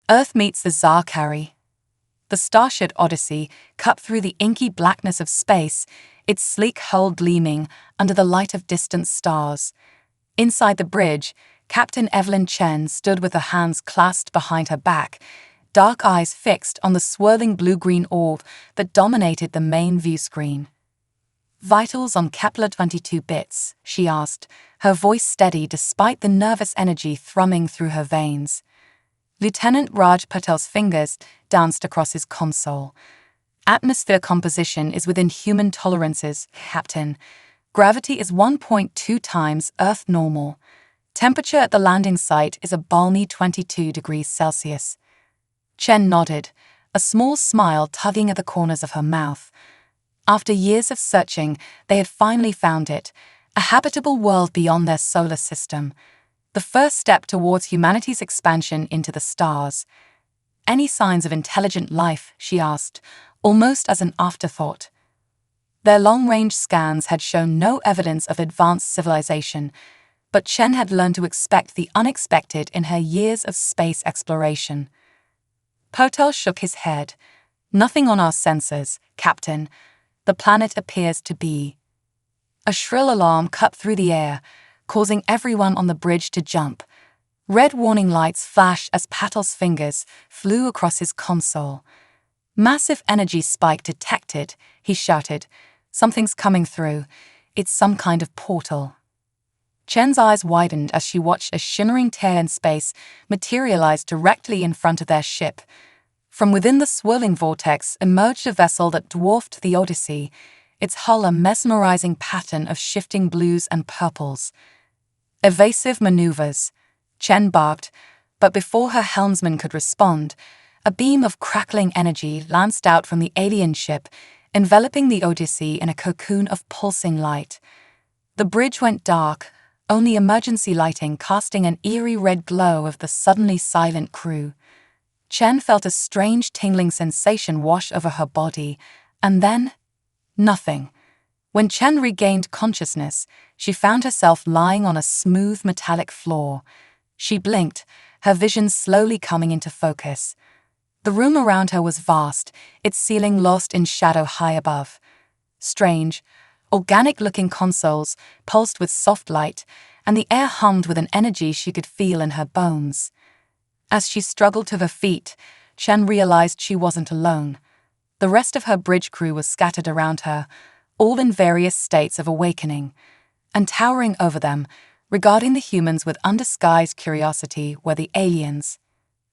Earth meets the Zarkari. The starship Odyssey cut through the inky blackness of space, its sleek hull gleaming under the light of distant stars. Inside the bridge, Captain Evelyn Chen stood with her hands clasped behind her back, dark eyes fixed on the swirling blue-green orb that dominated the main view screen. "Vitals on Kepler 22 bits," she asked, her voice steady despite the nervous energy thrumming through her veins. Lieutenant Raj Patel's fingers danced across his console. "Atmosphere composition is within human tolerances, Captain. Gravity is 1.2 times Earth normal. Temperature at the landing site is a balmy 22 degrees Celsius." Chen nodded, a small smile tugging at the corners of her mouth. After years of searching, they had finally found it, a habitable world beyond their solar system. The first step towards humanity's expansion into the stars. "Any signs of intelligent life?" she asked, almost as an afterthought. Their long-range scans had shown no evidence of advanced civilization, but Chen had learned to expect the unexpected in her years of space exploration. Potel shook his head. "Nothing on our sensors, Captain. The planet appears to be." A shrill alarm cut through the air, causing everyone on the bridge to jump. Red warning lights flashed as Patel's fingers flew across his console. "Massive energy spike detected," he shouted. "Something's coming through. It's some kind of portal." Chen's eyes widened as she watched a shimmering tear in space materialize directly in front of their ship. From within the swirling vortex emerged a vessel that dwarfed the Odyssey, its hull a mesmerizing pattern of shifting blues and purples. "Evasive maneuvers," Chen barked, but before her helmsman could respond, a beam of crackling energy lanced out from the alien ship, enveloping the Odyssey in a cocoon of pulsing light. The bridge went dark, only emergency lighting casting an eerie red glow of the suddenly silent crew. Chen felt a strange tingling sensation wash over her body, and then nothing. When Chen regained consciousness, she found herself lying on a smooth metallic floor. She blinked, her vision slowly coming into focus. The room around her was vast, its ceiling lost in shadow high above. Strange, organic-looking consoles pulsed with soft light, and the air hummed with an energy she could feel in her bones. As she struggled to her feet, Chen realized she wasn't alone. The rest of her bridge crew was scattered around her, all in various states of awakening. And towering over them, regarding the humans with undisguised curiosity, were the aliens.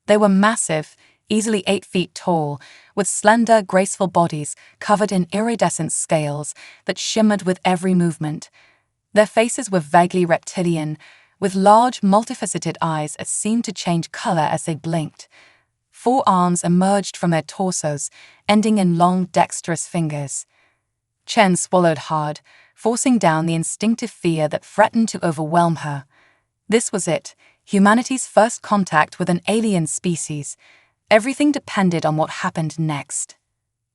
They were massive, easily 8 feet tall, with slender, graceful bodies covered in iridescent scales that shimmered with every movement. Their faces were vaguely reptilian, with large, multifaceted eyes that seemed to change color as they blinked. 4 arms emerged from their torsos, ending in long, dexterous fingers. Chen swallowed hard, forcing down the instinctive fear that threatened to overwhelm her. This was it, humanity's first contact with an alien species. Everything depended on what happened next.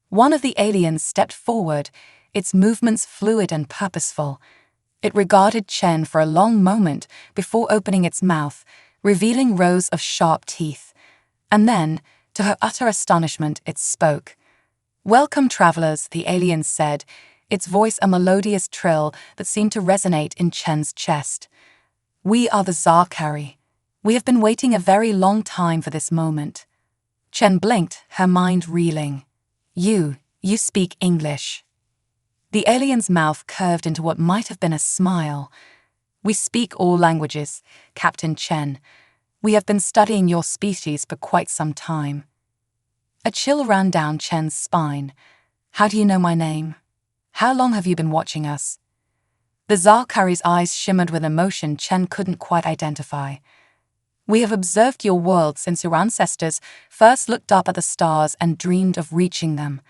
One of the aliens stepped forward, its movements fluid and purposeful. It regarded Chen for a long moment before opening its mouth, revealing rows of sharp teeth. And then, to her utter astonishment, it spoke. "Welcome, travelers," the alien said, its voice a melodious trill that seemed to resonate in Chen's chest. "We are the Zarkari. We have been waiting a very long time for this moment." Chen blinked, her mind reeling. You speak English." The alien's mouth curved into what might have been a smile. "We speak all languages, Captain Chen. We have been studying your species for quite some time." A chill ran down Chen's spine. "How do you know my name? How long have you been watching us?" The Zarkari's eyes shimmered with emotion Chen couldn't quite identify. "We have observed your world since your ancestors first looked up at the stars and dreamed of reaching them.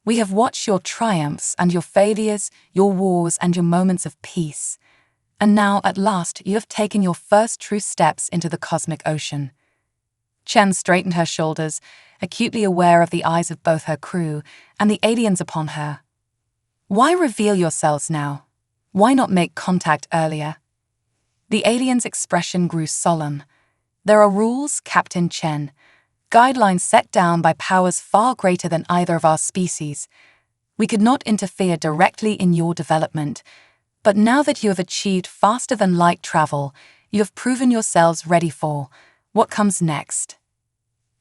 We have watched your triumphs and your failures, your wars and your moments of peace. And now, at last, you have taken your first true steps into the cosmic ocean." Chen straightened her shoulders, acutely aware of the eyes of both her crew and the aliens upon her. "Why reveal yourselves now? Why not make contact earlier?" The alien's expression grew solemn. "There are rules, Captain Chen. guidelines set down by powers far greater than either of our species. We could not interfere directly in your development, but now that you have achieved faster-than-light travel, you have proven yourselves ready for what comes next.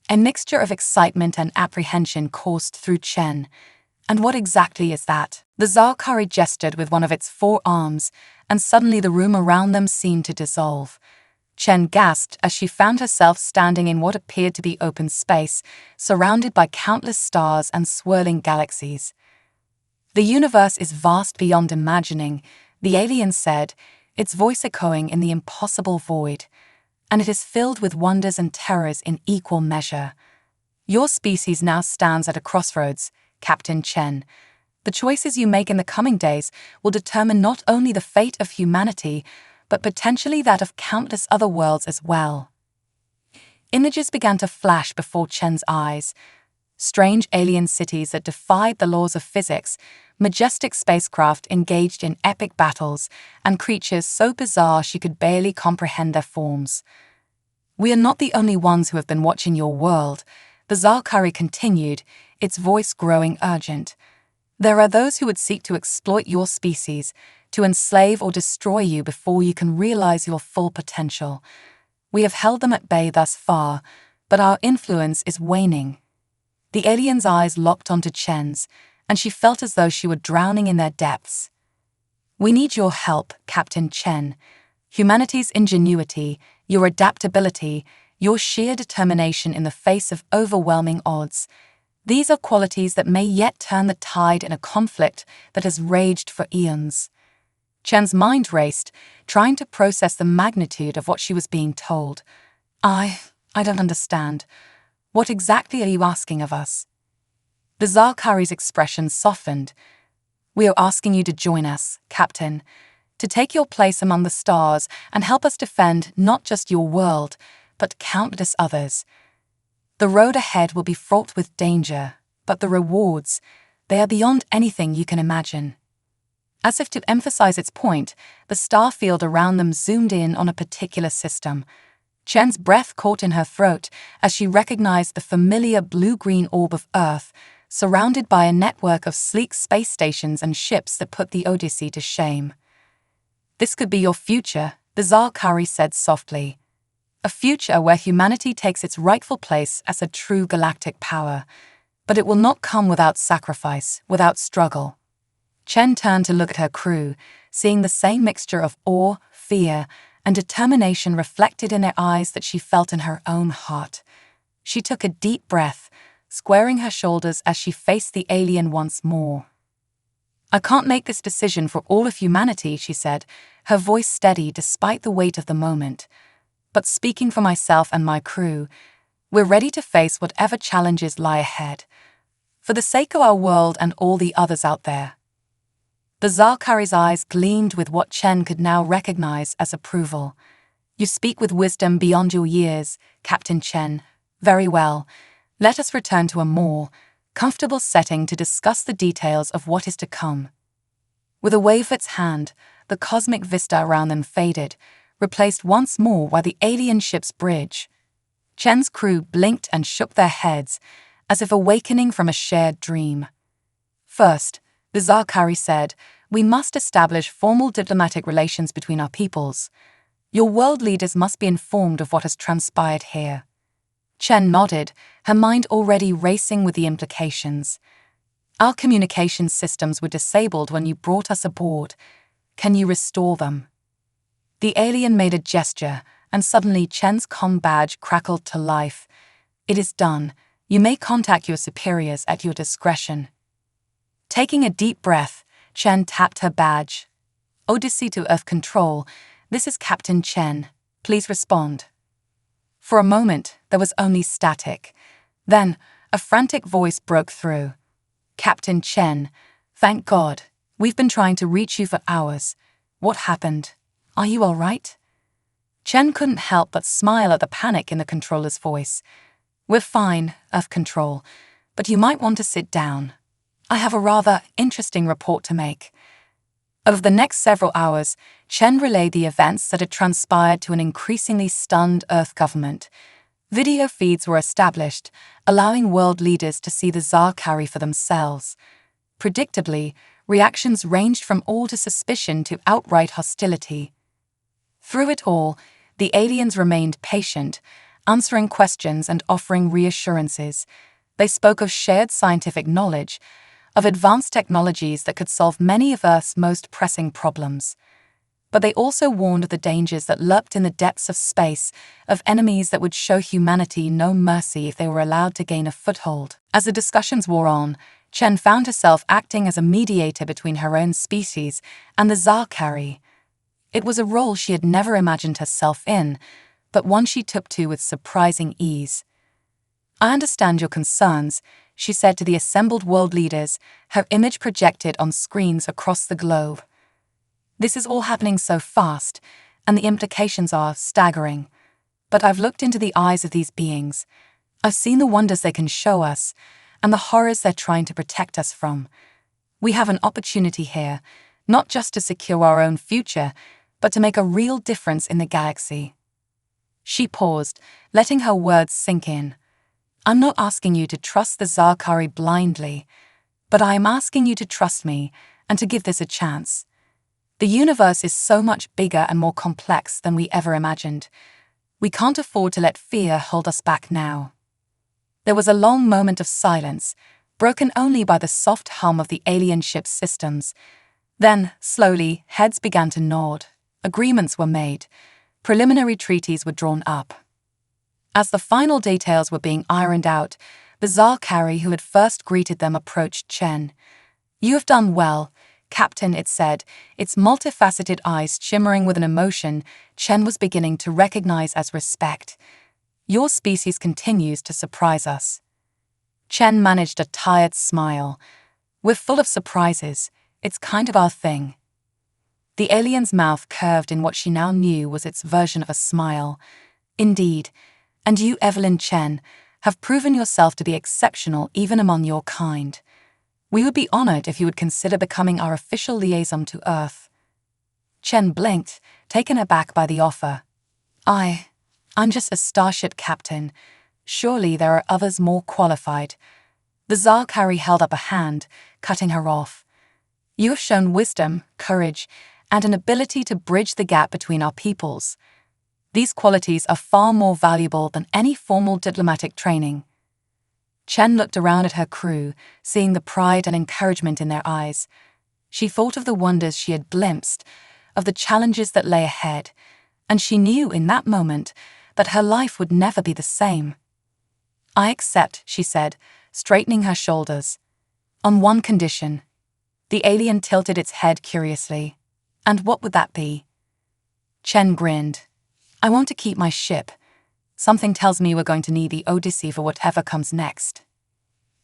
A mixture of excitement and apprehension coursed through Chen. And what exactly is that? The Zalkari gestured with one of its 4 arms, and suddenly the room around them seemed to dissolve. Chen gasped as she found herself standing in what appeared to be open space, surrounded by countless stars and swirling galaxies. The universe is vast beyond imagining, the alien said, its voice echoing in the impossible void. And it is filled with wonders and terrors in equal measure. Your species now stands at a crossroads, Captain Chen. The choices you make in the coming days will determine not only the fate of humanity, but potentially that of countless other worlds as well. Images began to flash before Chen's eyes. Strange alien cities that defied the laws of physics, majestic spacecraft engaged in epic battles, and creatures so bizarre she could barely comprehend their forms. We are not the only ones who have been watching your world, the Zalkari continued, its voice growing urgent. There are those who would seek to exploit your species, to enslave or destroy you before you can realize your full potential. We have held them at bay thus far, but our influence is waning. The alien's eyes locked onto Chen's, and she felt as though she were drowning in their depths. We need your help, Captain Chen. Humanity's ingenuity, your adaptability, your sheer determination in the face of overwhelming odds. These are qualities that may yet turn the tide in a conflict that has raged for eons. Chen's mind raced, trying to process the magnitude of what she was being told. I don't understand. What exactly are you asking of us? The Zalkari's expression softened. We are asking you to join us, Captain, to take your place among the stars and help us defend not just your world, but countless others. The road ahead will be fraught with danger, but the rewards, they are beyond anything you can imagine. As if to emphasize its point, the star field around them zoomed in on a particular system. Chen's breath caught in her throat as she recognized the familiar blue-green orb of Earth, surrounded by a network of sleek space stations and ships that put the Odyssey to shame. This could be your future, the Zalkari said softly. A future where humanity takes its rightful place as a true galactic power. But it will not come without sacrifice, without struggle. Chen turned to look at her crew, seeing the same mixture of awe, fear, and determination reflected in their eyes that she felt in her own heart. She took a deep breath, squaring her shoulders as she faced the alien once more. I can't make this decision for all of humanity, she said, her voice steady despite the weight of the moment. But speaking for myself and my crew, we're ready to face whatever challenges lie ahead, for the sake of our world and all the others out there. The Zalkari's eyes gleamed with what Chen could now recognize as approval. You speak with wisdom beyond your years, Captain Chen. Very well. Let us return to a more comfortable setting to discuss the details of what is to come. With a wave of its hand, the cosmic vista around them faded, replaced once more by the alien ship's bridge. Chen's crew blinked and shook their heads, as if awakening from a shared dream. First, the Zalkari said, we must establish formal diplomatic relations between our peoples. Your world leaders must be informed of what has transpired here. Chen nodded, her mind already racing with the implications. Our communication systems were disabled when you brought us aboard. Can you restore them? The alien made a gesture, and suddenly Chen's comm badge crackled to life. It is done. You may contact your superiors at your discretion. Taking a deep breath, Chen tapped her badge. Odyssey to Earth Control, this is Captain Chen. Please respond. For a moment, there was only static. Then, a frantic voice broke through. Captain Chen, thank God. We've been trying to reach you for hours. What happened? Are you all right? Chen couldn't help but smile at the panic in the controller's voice. We're fine, Earth Control, but you might want to sit down. I have a rather interesting report to make. Over the next several hours, Chen relayed the events that had transpired to an increasingly stunned Earth government. Video feeds were established, allowing world leaders to see the Zarkari for themselves. Predictably, reactions ranged from awe to suspicion to outright hostility. Through it all, the aliens remained patient, answering questions and offering reassurances. They spoke of shared scientific knowledge, of advanced technologies that could solve many of Earth's most pressing problems. But they also warned of the dangers that lurked in the depths of space, of enemies that would show humanity no mercy if they were allowed to gain a foothold. As the discussions wore on, Chen found herself acting as a mediator between her own species and the Zarkari. It was a role she had never imagined herself in, but one she took to with surprising ease. "I understand your concerns," she said to the assembled world leaders, her image projected on screens across the globe. "This is all happening so fast, and the implications are staggering. But I've looked into the eyes of these beings. I've seen the wonders they can show us, and the horrors they're trying to protect us from. We have an opportunity here, not just to secure our own future, but to make a real difference in the galaxy." She paused, letting her words sink in. "I'm not asking you to trust the Zarkari blindly, but I am asking you to trust me and to give this a chance. The universe is so much bigger and more complex than we ever imagined. We can't afford to let fear hold us back now." There was a long moment of silence, broken only by the soft hum of the alien ship's systems. Then, slowly, heads began to nod. Agreements were made. Preliminary treaties were drawn up. As the final details were being ironed out, the Zarkari who had first greeted them approached Chen. "You have done well, Captain," it said, its multifaceted eyes shimmering with an emotion Chen was beginning to recognize as respect. "Your species continues to surprise us." Chen managed a tired smile. "We're full of surprises. It's kind of our thing." The alien's mouth curved in what she now knew was its version of a smile. "Indeed, and you, Evelyn Chen, have proven yourself to be exceptional even among your kind. We would be honored if you would consider becoming our official liaison to Earth." Chen blinked, taken aback by the offer. I'm just a starship captain. Surely there are others more qualified." The Zarkari held up a hand, cutting her off. "You have shown wisdom, courage, and an ability to bridge the gap between our peoples. These qualities are far more valuable than any formal diplomatic training." Chen looked around at her crew, seeing the pride and encouragement in their eyes. She thought of the wonders she had glimpsed, of the challenges that lay ahead, and she knew in that moment that her life would never be the same. "I accept," she said, straightening her shoulders. "On one condition." The alien tilted its head curiously. "And what would that be?" Chen grinned. "I want to keep my ship. Something tells me we're going to need the Odyssey for whatever comes next."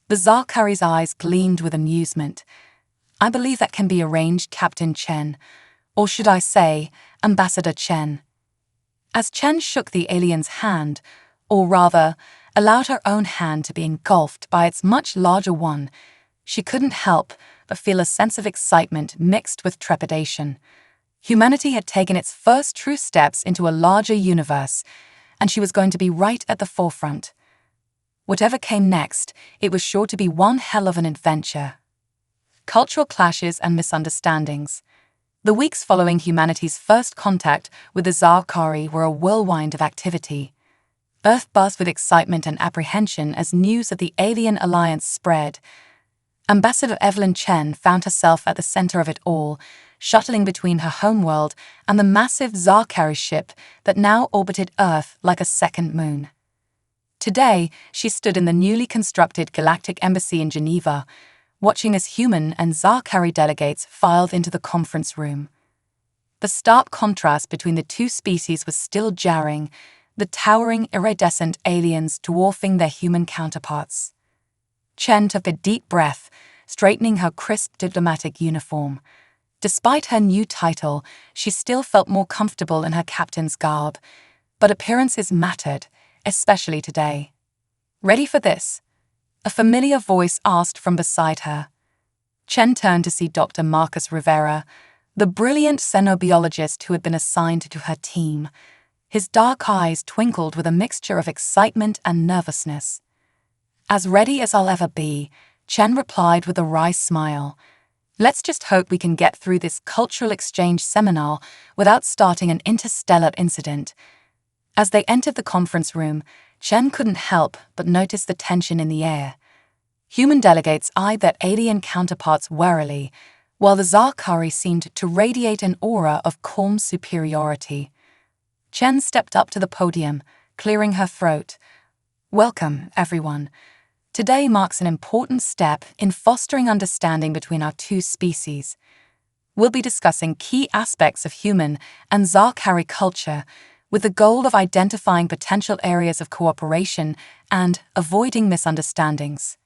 The Zarkari's eyes gleamed with amusement. "I believe that can be arranged, Captain Chen. Or should I say, Ambassador Chen." As Chen shook the alien's hand, or rather, allowed her own hand to be engulfed by its much larger one, she couldn't help but feel a sense of excitement mixed with trepidation. Humanity had taken its first true steps into a larger universe, and she was going to be right at the forefront. Whatever came next, it was sure to be one hell of an adventure. Cultural clashes and misunderstandings. The weeks following humanity's first contact with the Zarkari were a whirlwind of activity. Earth buzzed with excitement and apprehension as news of the alien alliance spread. Ambassador Evelyn Chen found herself at the center of it all, shuttling between her homeworld and the massive Zarkari ship that now orbited Earth like a second moon. Today, she stood in the newly constructed Galactic Embassy in Geneva, watching as human and Zarkari delegates filed into the conference room. The stark contrast between the two species was still jarring, the towering, iridescent aliens dwarfing their human counterparts. Chen took a deep breath, straightening her crisp diplomatic uniform. Despite her new title, she still felt more comfortable in her captain's garb, but appearances mattered, especially today. "Ready for this?" a familiar voice asked from beside her. Chen turned to see Dr. Marcus Rivera, the brilliant xenobiologist who had been assigned to her team. His dark eyes twinkled with a mixture of excitement and nervousness. "As ready as I'll ever be," Chen replied with a wry smile. "Let's just hope we can get through this cultural exchange seminar without starting an interstellar incident." As they entered the conference room, Chen couldn't help but notice the tension in the air. Human delegates eyed their alien counterparts warily, while the Zakari seemed to radiate an aura of calm superiority. Chen stepped up to the podium, clearing her throat. "Welcome, everyone. Today marks an important step in fostering understanding between our two species. We'll be discussing key aspects of human and Zakari culture, with the goal of identifying potential areas of cooperation and avoiding misunderstandings."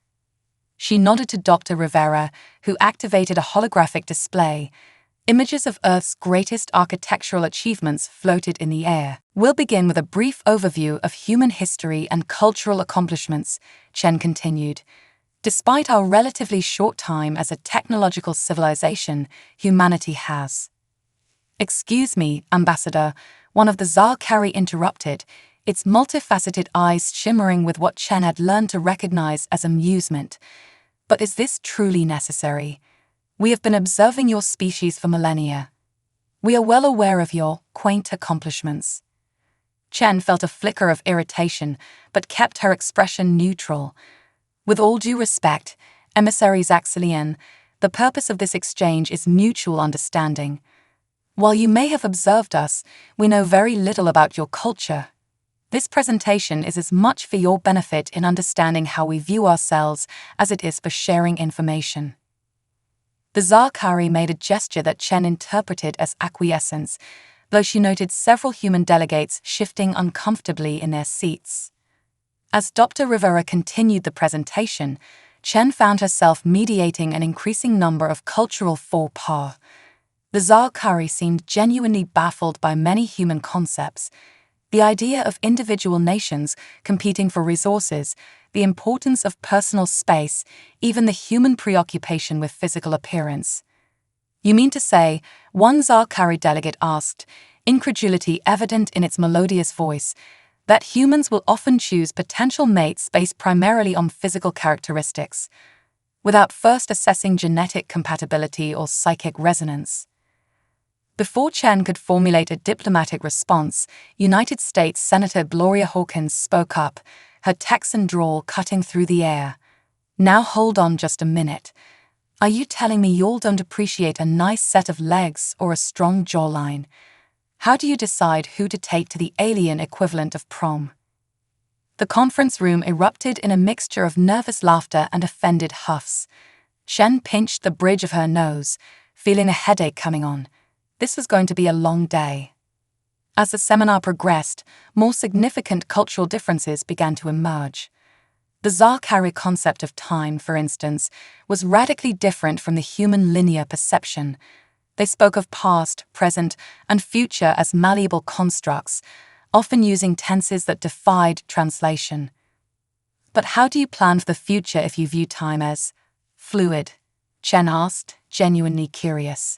She nodded to Dr. Rivera, who activated a holographic display. Images of Earth's greatest architectural achievements floated in the air. "We'll begin with a brief overview of human history and cultural accomplishments," Chen continued. "Despite our relatively short time as a technological civilization, humanity has—" "Excuse me, Ambassador," one of the Zakari interrupted, its multifaceted eyes shimmering with what Chen had learned to recognize as amusement. "But is this truly necessary? We have been observing your species for millennia. We are well aware of your quaint accomplishments." Chen felt a flicker of irritation, but kept her expression neutral. "With all due respect, Emissary Zaxelian, the purpose of this exchange is mutual understanding. While you may have observed us, we know very little about your culture. This presentation is as much for your benefit in understanding how we view ourselves as it is for sharing information." The Zakari made a gesture that Chen interpreted as acquiescence, though she noted several human delegates shifting uncomfortably in their seats. As Dr. Rivera continued the presentation, Chen found herself mediating an increasing number of cultural faux pas. The Zakari seemed genuinely baffled by many human concepts. The idea of individual nations competing for resources, the importance of personal space, even the human preoccupation with physical appearance. "You mean to say," one Zakari delegate asked, incredulity evident in its melodious voice, "that humans will often choose potential mates based primarily on physical characteristics, without first assessing genetic compatibility or psychic resonance?" Before Chen could formulate a diplomatic response, United States Senator Gloria Hawkins spoke up, her Texan drawl cutting through the air. "Now hold on just a minute. Are you telling me y'all don't appreciate a nice set of legs or a strong jawline? How do you decide who to take to the alien equivalent of prom?" The conference room erupted in a mixture of nervous laughter and offended huffs. Chen pinched the bridge of her nose, feeling a headache coming on. This was going to be a long day. As the seminar progressed, more significant cultural differences began to emerge. The Zakari concept of time, for instance, was radically different from the human linear perception. They spoke of past, present, and future as malleable constructs, often using tenses that defied translation. "But how do you plan for the future if you view time as fluid?" Chen asked, genuinely curious.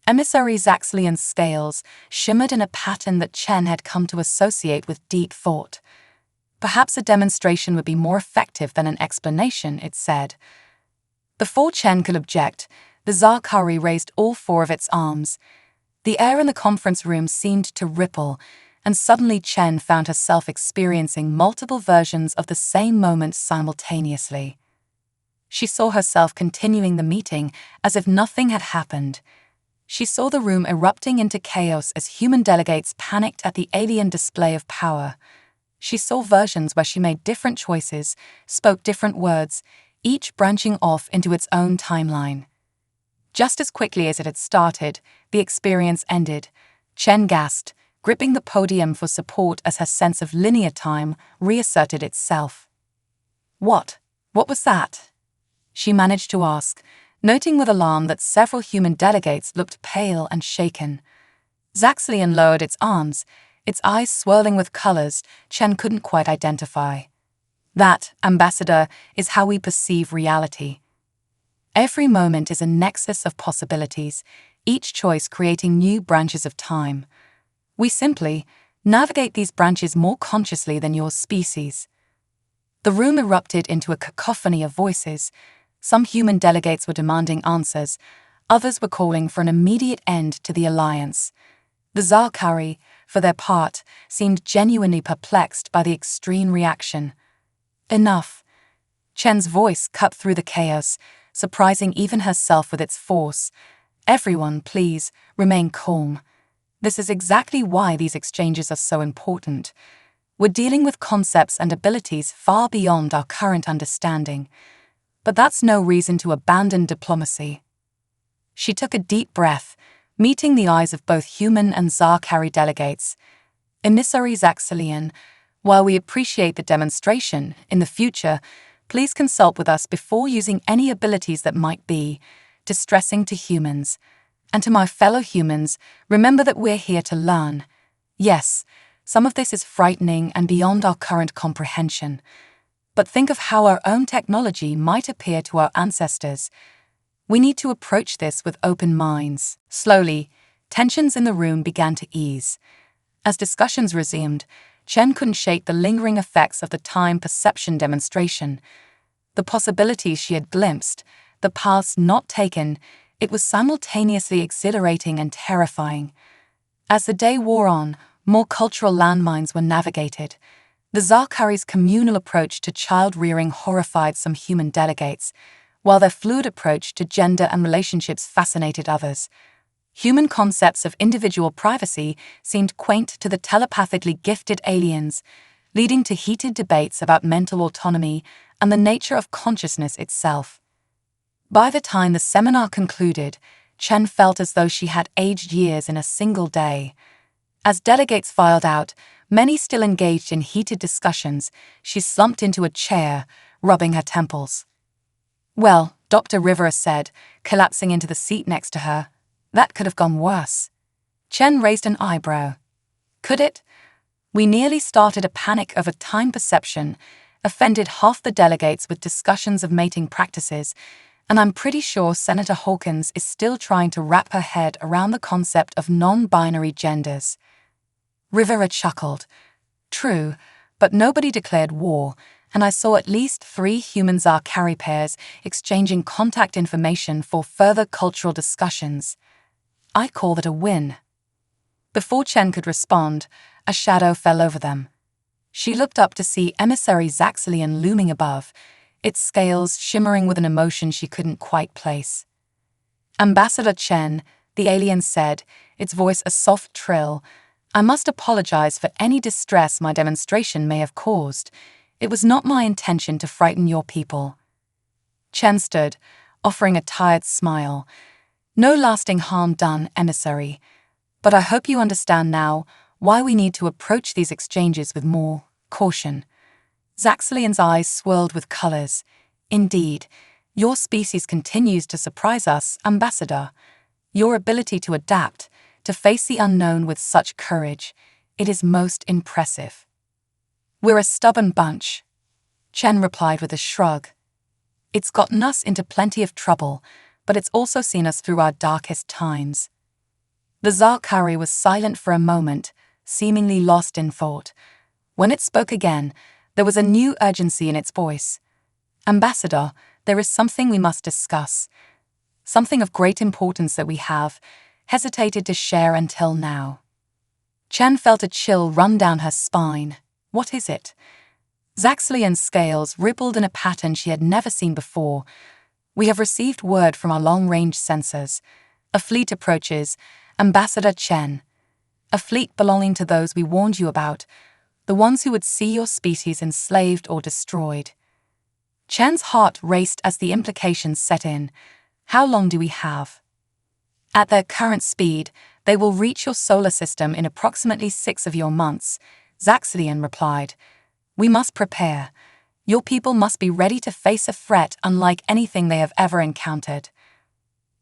Emissary Zaxelian's scales shimmered in a pattern that Chen had come to associate with deep thought. "Perhaps a demonstration would be more effective than an explanation," it said. Before Chen could object, the Zakari raised all four of its arms. The air in the conference room seemed to ripple, and suddenly Chen found herself experiencing multiple versions of the same moment simultaneously. She saw herself continuing the meeting as if nothing had happened. She saw the room erupting into chaos as human delegates panicked at the alien display of power. She saw versions where she made different choices, spoke different words, each branching off into its own timeline. Just as quickly as it had started, the experience ended. Chen gasped, gripping the podium for support as her sense of linear time reasserted itself. What was that?" she managed to ask, noting with alarm that several human delegates looked pale and shaken. Zaxelian lowered its arms, its eyes swirling with colors Chen couldn't quite identify. "That, Ambassador, is how we perceive reality. Every moment is a nexus of possibilities, each choice creating new branches of time. We simply, navigate these branches more consciously than your species. The room erupted into a cacophony of voices. Some human delegates were demanding answers, others were calling for an immediate end to the alliance. The Zarkari, for their part, seemed genuinely perplexed by the extreme reaction. Enough. Chen's voice cut through the chaos, surprising even herself with its force. Everyone, please, remain calm. This is exactly why these exchanges are so important. We're dealing with concepts and abilities far beyond our current understanding. But that's no reason to abandon diplomacy. She took a deep breath, meeting the eyes of both human and Zarkari delegates. Emissary Zaxxilian, while we appreciate the demonstration, in the future, please consult with us before using any abilities that might be distressing to humans. And to my fellow humans, remember that we're here to learn. Yes, some of this is frightening and beyond our current comprehension. But think of how our own technology might appear to our ancestors. We need to approach this with open minds. Slowly, tensions in the room began to ease. As discussions resumed, Chen couldn't shake the lingering effects of the time perception demonstration. The possibilities she had glimpsed, the paths not taken, it was simultaneously exhilarating and terrifying. As the day wore on, more cultural landmines were navigated. The Zarkari's communal approach to child-rearing horrified some human delegates, while their fluid approach to gender and relationships fascinated others. Human concepts of individual privacy seemed quaint to the telepathically gifted aliens, leading to heated debates about mental autonomy and the nature of consciousness itself. By the time the seminar concluded, Chen felt as though she had aged years in a single day. As delegates filed out, many still engaged in heated discussions, she slumped into a chair, rubbing her temples. "Well," Dr. Rivera said, collapsing into the seat next to her, "that could have gone worse." Chen raised an eyebrow. "Could it?" We nearly started a panic over time perception, offended half the delegates with discussions of mating practices, and I'm pretty sure Senator Hawkins is still trying to wrap her head around the concept of non-binary genders. Rivera chuckled. "True, but nobody declared war, and I saw at least 3 human Zarkari pairs exchanging contact information for further cultural discussions. I call that a win." Before Chen could respond, a shadow fell over them. She looked up to see Emissary Zaxxilian looming above, its scales shimmering with an emotion she couldn't quite place. "Ambassador Chen," the alien said, its voice a soft trill, "I must apologize for any distress my demonstration may have caused. It was not my intention to frighten your people." Chen stood, offering a tired smile. "No lasting harm done, emissary. But I hope you understand now why we need to approach these exchanges with more caution." Zaxxilian's eyes swirled with colors. "Indeed, your species continues to surprise us, Ambassador. Your ability to adapt, to face the unknown with such courage, it is most impressive." "We're a stubborn bunch," Chen replied with a shrug. "It's gotten us into plenty of trouble, but it's also seen us through our darkest times." The Zarkari was silent for a moment, seemingly lost in thought. When it spoke again, there was a new urgency in its voice. "Ambassador, there is something we must discuss. Something of great importance that we have hesitated to share until now." Chen felt a chill run down her spine. "What is it?" Zaxxilian's scales rippled in a pattern she had never seen before. "We have received word from our long-range sensors. A fleet approaches, Ambassador Chen. A fleet belonging to those we warned you about, the ones who would see your species enslaved or destroyed." Chen's heart raced as the implications set in. "How long do we have?" "At their current speed, they will reach your solar system in approximately 6 of your months," Zaxxilian replied. "We must prepare. Your people must be ready to face a threat unlike anything they have ever encountered."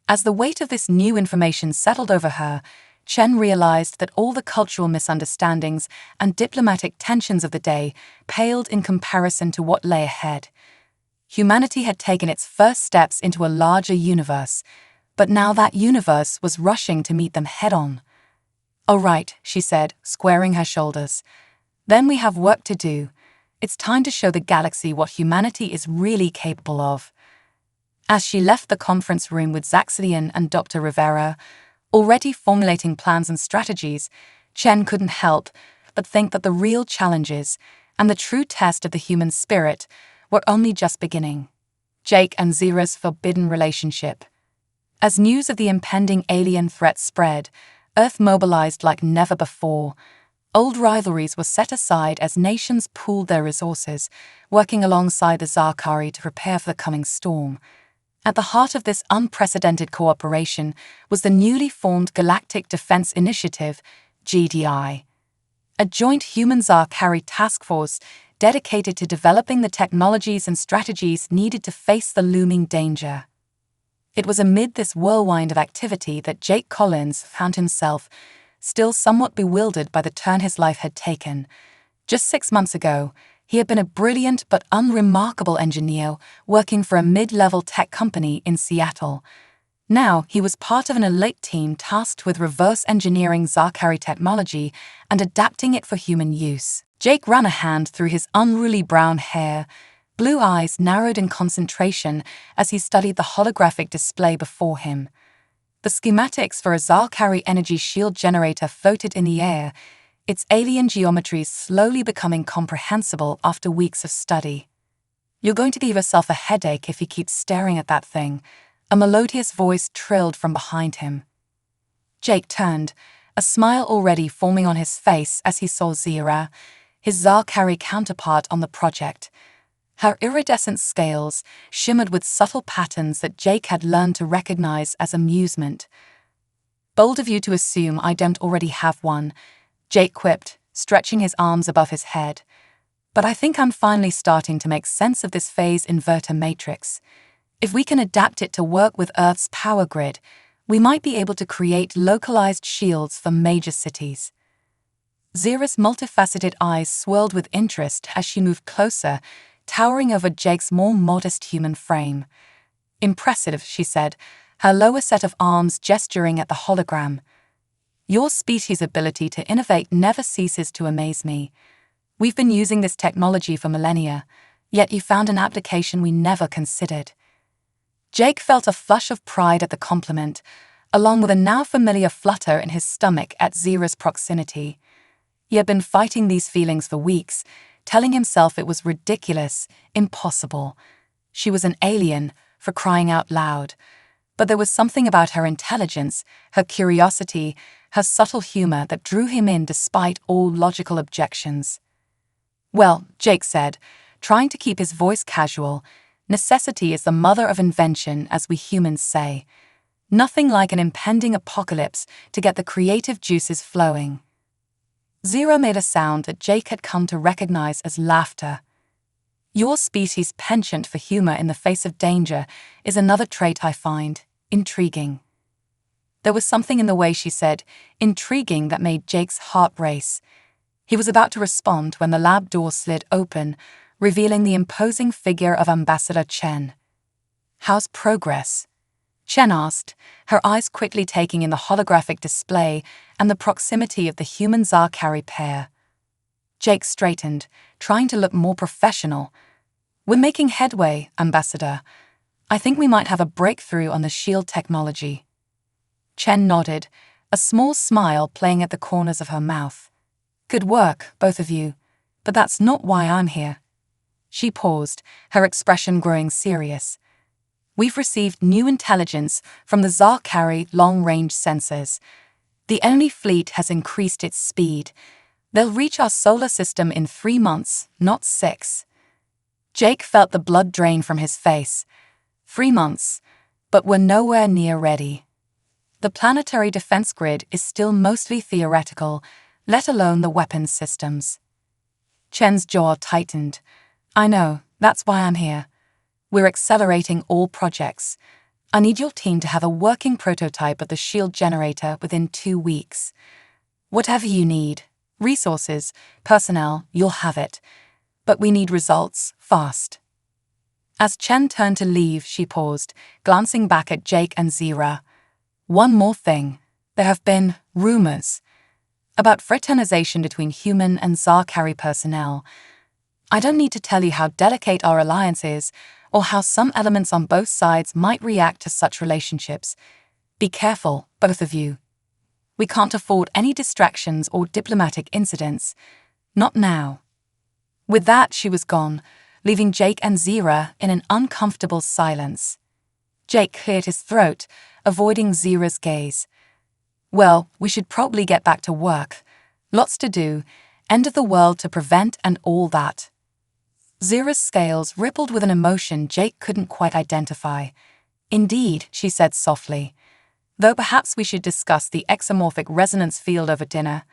As the weight of this new information settled over her, Chen realized that all the cultural misunderstandings and diplomatic tensions of the day paled in comparison to what lay ahead. Humanity had taken its first steps into a larger universe, but now that universe was rushing to meet them head-on. "All right," she said, squaring her shoulders. "Then we have work to do. It's time to show the galaxy what humanity is really capable of." As she left the conference room with Zaxidian and Dr. Rivera, already formulating plans and strategies, Chen couldn't help but think that the real challenges and the true test of the human spirit were only just beginning. Jake and Zira's forbidden relationship. As news of the impending alien threat spread, Earth mobilized like never before. Old rivalries were set aside as nations pooled their resources, working alongside the Zarkari to prepare for the coming storm. At the heart of this unprecedented cooperation was the newly formed Galactic Defense Initiative, GDI, a joint human-Zarkari task force dedicated to developing the technologies and strategies needed to face the looming danger. It was amid this whirlwind of activity that Jake Collins found himself still somewhat bewildered by the turn his life had taken. Just 6 months ago, he had been a brilliant but unremarkable engineer working for a mid-level tech company in Seattle. Now he was part of an elite team tasked with reverse engineering Zarkari technology and adapting it for human use. Jake ran a hand through his unruly brown hair, blue eyes narrowed in concentration as he studied the holographic display before him. The schematics for a Zarkari energy shield generator floated in the air, its alien geometries slowly becoming comprehensible after weeks of study. "You're going to give yourself a headache if you keep staring at that thing," a melodious voice trilled from behind him. Jake turned, a smile already forming on his face as he saw Zira, his Zarkari counterpart on the project. Her iridescent scales shimmered with subtle patterns that Jake had learned to recognize as amusement. "Bold of you to assume I don't already have one," Jake quipped, stretching his arms above his head. "But I think I'm finally starting to make sense of this phase inverter matrix. If we can adapt it to work with Earth's power grid, we might be able to create localized shields for major cities." Zira's multifaceted eyes swirled with interest as she moved closer, towering over Jake's more modest human frame. "Impressive," she said, her lower set of arms gesturing at the hologram. "Your species' ability to innovate never ceases to amaze me. We've been using this technology for millennia, yet you found an application we never considered." Jake felt a flush of pride at the compliment, along with a now familiar flutter in his stomach at Zira's proximity. He had been fighting these feelings for weeks, telling himself it was ridiculous, impossible. She was an alien, for crying out loud. But there was something about her intelligence, her curiosity, her subtle humor that drew him in despite all logical objections. "Well," Jake said, trying to keep his voice casual, "necessity is the mother of invention, as we humans say. Nothing like an impending apocalypse to get the creative juices flowing." Zira made a sound that Jake had come to recognize as laughter. "Your species' penchant for humor in the face of danger is another trait I find intriguing." There was something in the way she said intriguing that made Jake's heart race. He was about to respond when the lab door slid open, revealing the imposing figure of Ambassador Chen. "How's progress?" Chen asked, her eyes quickly taking in the holographic display and the proximity of the human Zarkari pair. Jake straightened, trying to look more professional. "We're making headway, Ambassador. I think we might have a breakthrough on the shield technology." Chen nodded, a small smile playing at the corners of her mouth. "Good work, both of you, but that's not why I'm here." She paused, her expression growing serious. "We've received new intelligence from the Zarkari long-range sensors. The enemy fleet has increased its speed. They'll reach our solar system in 3 months, not 6. Jake felt the blood drain from his face. 3 months, but we're nowhere near ready. The planetary defense grid is still mostly theoretical, let alone the weapons systems." Chen's jaw tightened. "I know, that's why I'm here. We're accelerating all projects. I need your team to have a working prototype of the shield generator within 2 weeks. Whatever you need, resources, personnel, you'll have it. But we need results, fast." As Chen turned to leave, she paused, glancing back at Jake and Zira. "One more thing. There have been rumors. about fraternization between human and Zarkari personnel. I don't need to tell you how delicate our alliance is, or how some elements on both sides might react to such relationships. Be careful, both of you. We can't afford any distractions or diplomatic incidents. Not now. With that, she was gone, leaving Jake and Zira in an uncomfortable silence. Jake cleared his throat, avoiding Zira's gaze. Well, we should probably get back to work. Lots to do, end of the world to prevent and all that. Zira's scales rippled with an emotion Jake couldn't quite identify. Indeed, she said softly. Though perhaps we should discuss the exomorphic resonance field over dinner.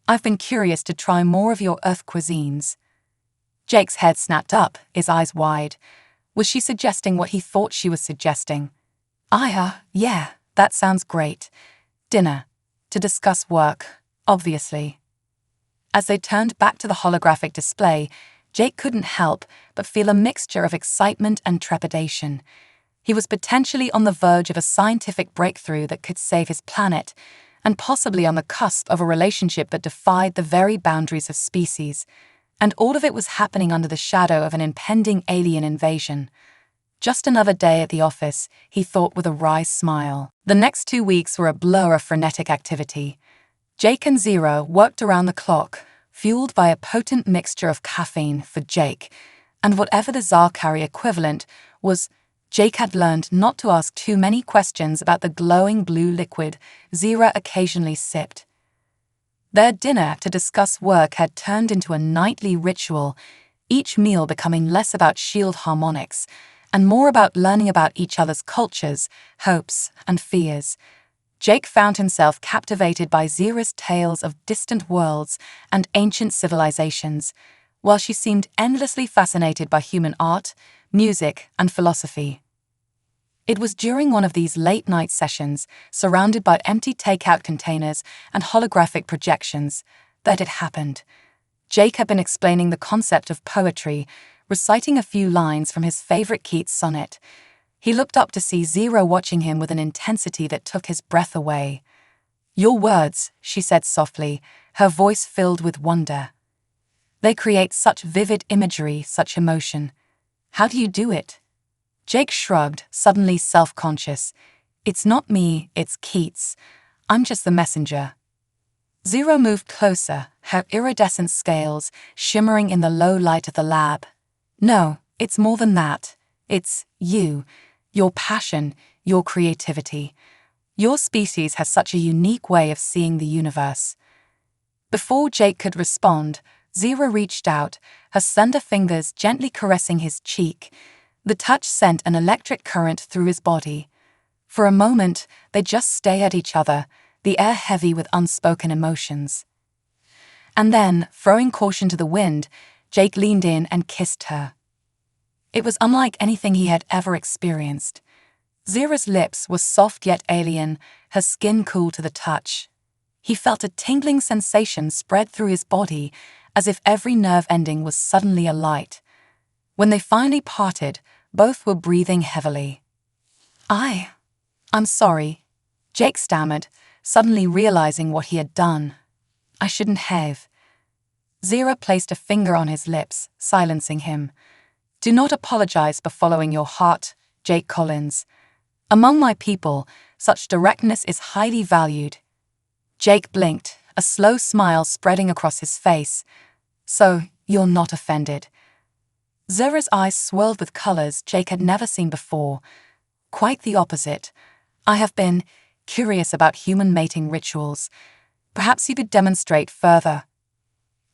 I've been curious to try more of your Earth cuisines. Jake's head snapped up, his eyes wide. Was she suggesting what he thought she was suggesting? Yeah, that sounds great. Dinner. To discuss work, obviously. As they turned back to the holographic display, Jake couldn't help but feel a mixture of excitement and trepidation. He was potentially on the verge of a scientific breakthrough that could save his planet, and possibly on the cusp of a relationship that defied the very boundaries of species. And all of it was happening under the shadow of an impending alien invasion. Just another day at the office, he thought with a wry smile. The next 2 weeks were a blur of frenetic activity. Jake and Zira worked around the clock, fueled by a potent mixture of caffeine for Jake, and whatever the Zarkari equivalent was. Jake had learned not to ask too many questions about the glowing blue liquid Zira occasionally sipped. Their dinner to discuss work had turned into a nightly ritual, each meal becoming less about shield harmonics and more about learning about each other's cultures, hopes, and fears. Jake found himself captivated by Zira's tales of distant worlds and ancient civilizations, while she seemed endlessly fascinated by human art, music, and philosophy. It was during one of these late-night sessions, surrounded by empty takeout containers and holographic projections, that it happened. Jake had been explaining the concept of poetry, reciting a few lines from his favorite Keats sonnet. He looked up to see Zira watching him with an intensity that took his breath away. "Your words," she said softly, her voice filled with wonder. "They create such vivid imagery, such emotion. How do you do it?" Jake shrugged, suddenly self-conscious. "It's not me, it's Keats. I'm just the messenger." Zira moved closer, her iridescent scales shimmering in the low light of the lab. "No, it's more than that. It's you, your passion, your creativity. Your species has such a unique way of seeing the universe." Before Jake could respond, Zira reached out, her slender fingers gently caressing his cheek. The touch sent an electric current through his body. For a moment, they just stared at each other, the air heavy with unspoken emotions. And then, throwing caution to the wind, Jake leaned in and kissed her. It was unlike anything he had ever experienced. Zira's lips were soft yet alien, her skin cool to the touch. He felt a tingling sensation spread through his body, as if every nerve ending was suddenly alight. When they finally parted, both were breathing heavily. I'm sorry," Jake stammered, suddenly realizing what he had done. "I shouldn't have." Zira placed a finger on his lips, silencing him. "Do not apologize for following your heart, Jake Collins. Among my people, such directness is highly valued." Jake blinked, a slow smile spreading across his face. "So, you're not offended?" Zira's eyes swirled with colors Jake had never seen before. "Quite the opposite. I have been curious about human mating rituals. Perhaps you could demonstrate further."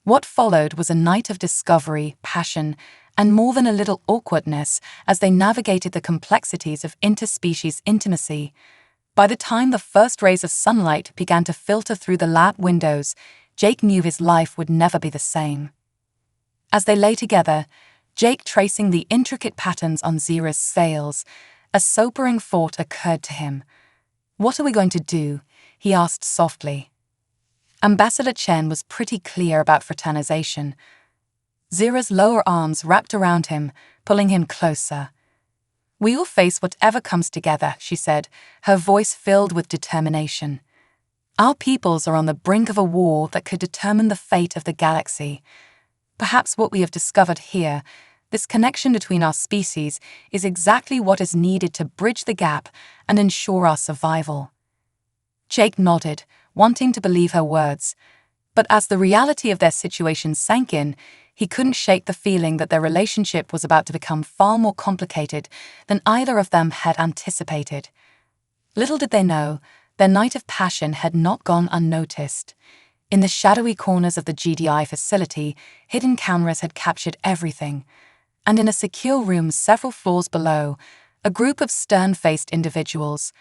What followed was a night of discovery, passion, and more than a little awkwardness as they navigated the complexities of interspecies intimacy. By the time the first rays of sunlight began to filter through the lab windows, Jake knew his life would never be the same. As they lay together, Jake tracing the intricate patterns on Zira's scales, a sobering thought occurred to him. "What are we going to do?" he asked softly. Ambassador Chen was pretty clear about fraternization. Zira's lower arms wrapped around him, pulling him closer. "We will face whatever comes together," she said, her voice filled with determination. Our peoples are on the brink of a war that could determine the fate of the galaxy. Perhaps what we have discovered here, this connection between our species, is exactly what is needed to bridge the gap and ensure our survival." Jake nodded, wanting to believe her words. But as the reality of their situation sank in, he couldn't shake the feeling that their relationship was about to become far more complicated than either of them had anticipated. Little did they know, their night of passion had not gone unnoticed. In the shadowy corners of the GDI facility, hidden cameras had captured everything. And in a secure room several floors below, a group of stern-faced individuals,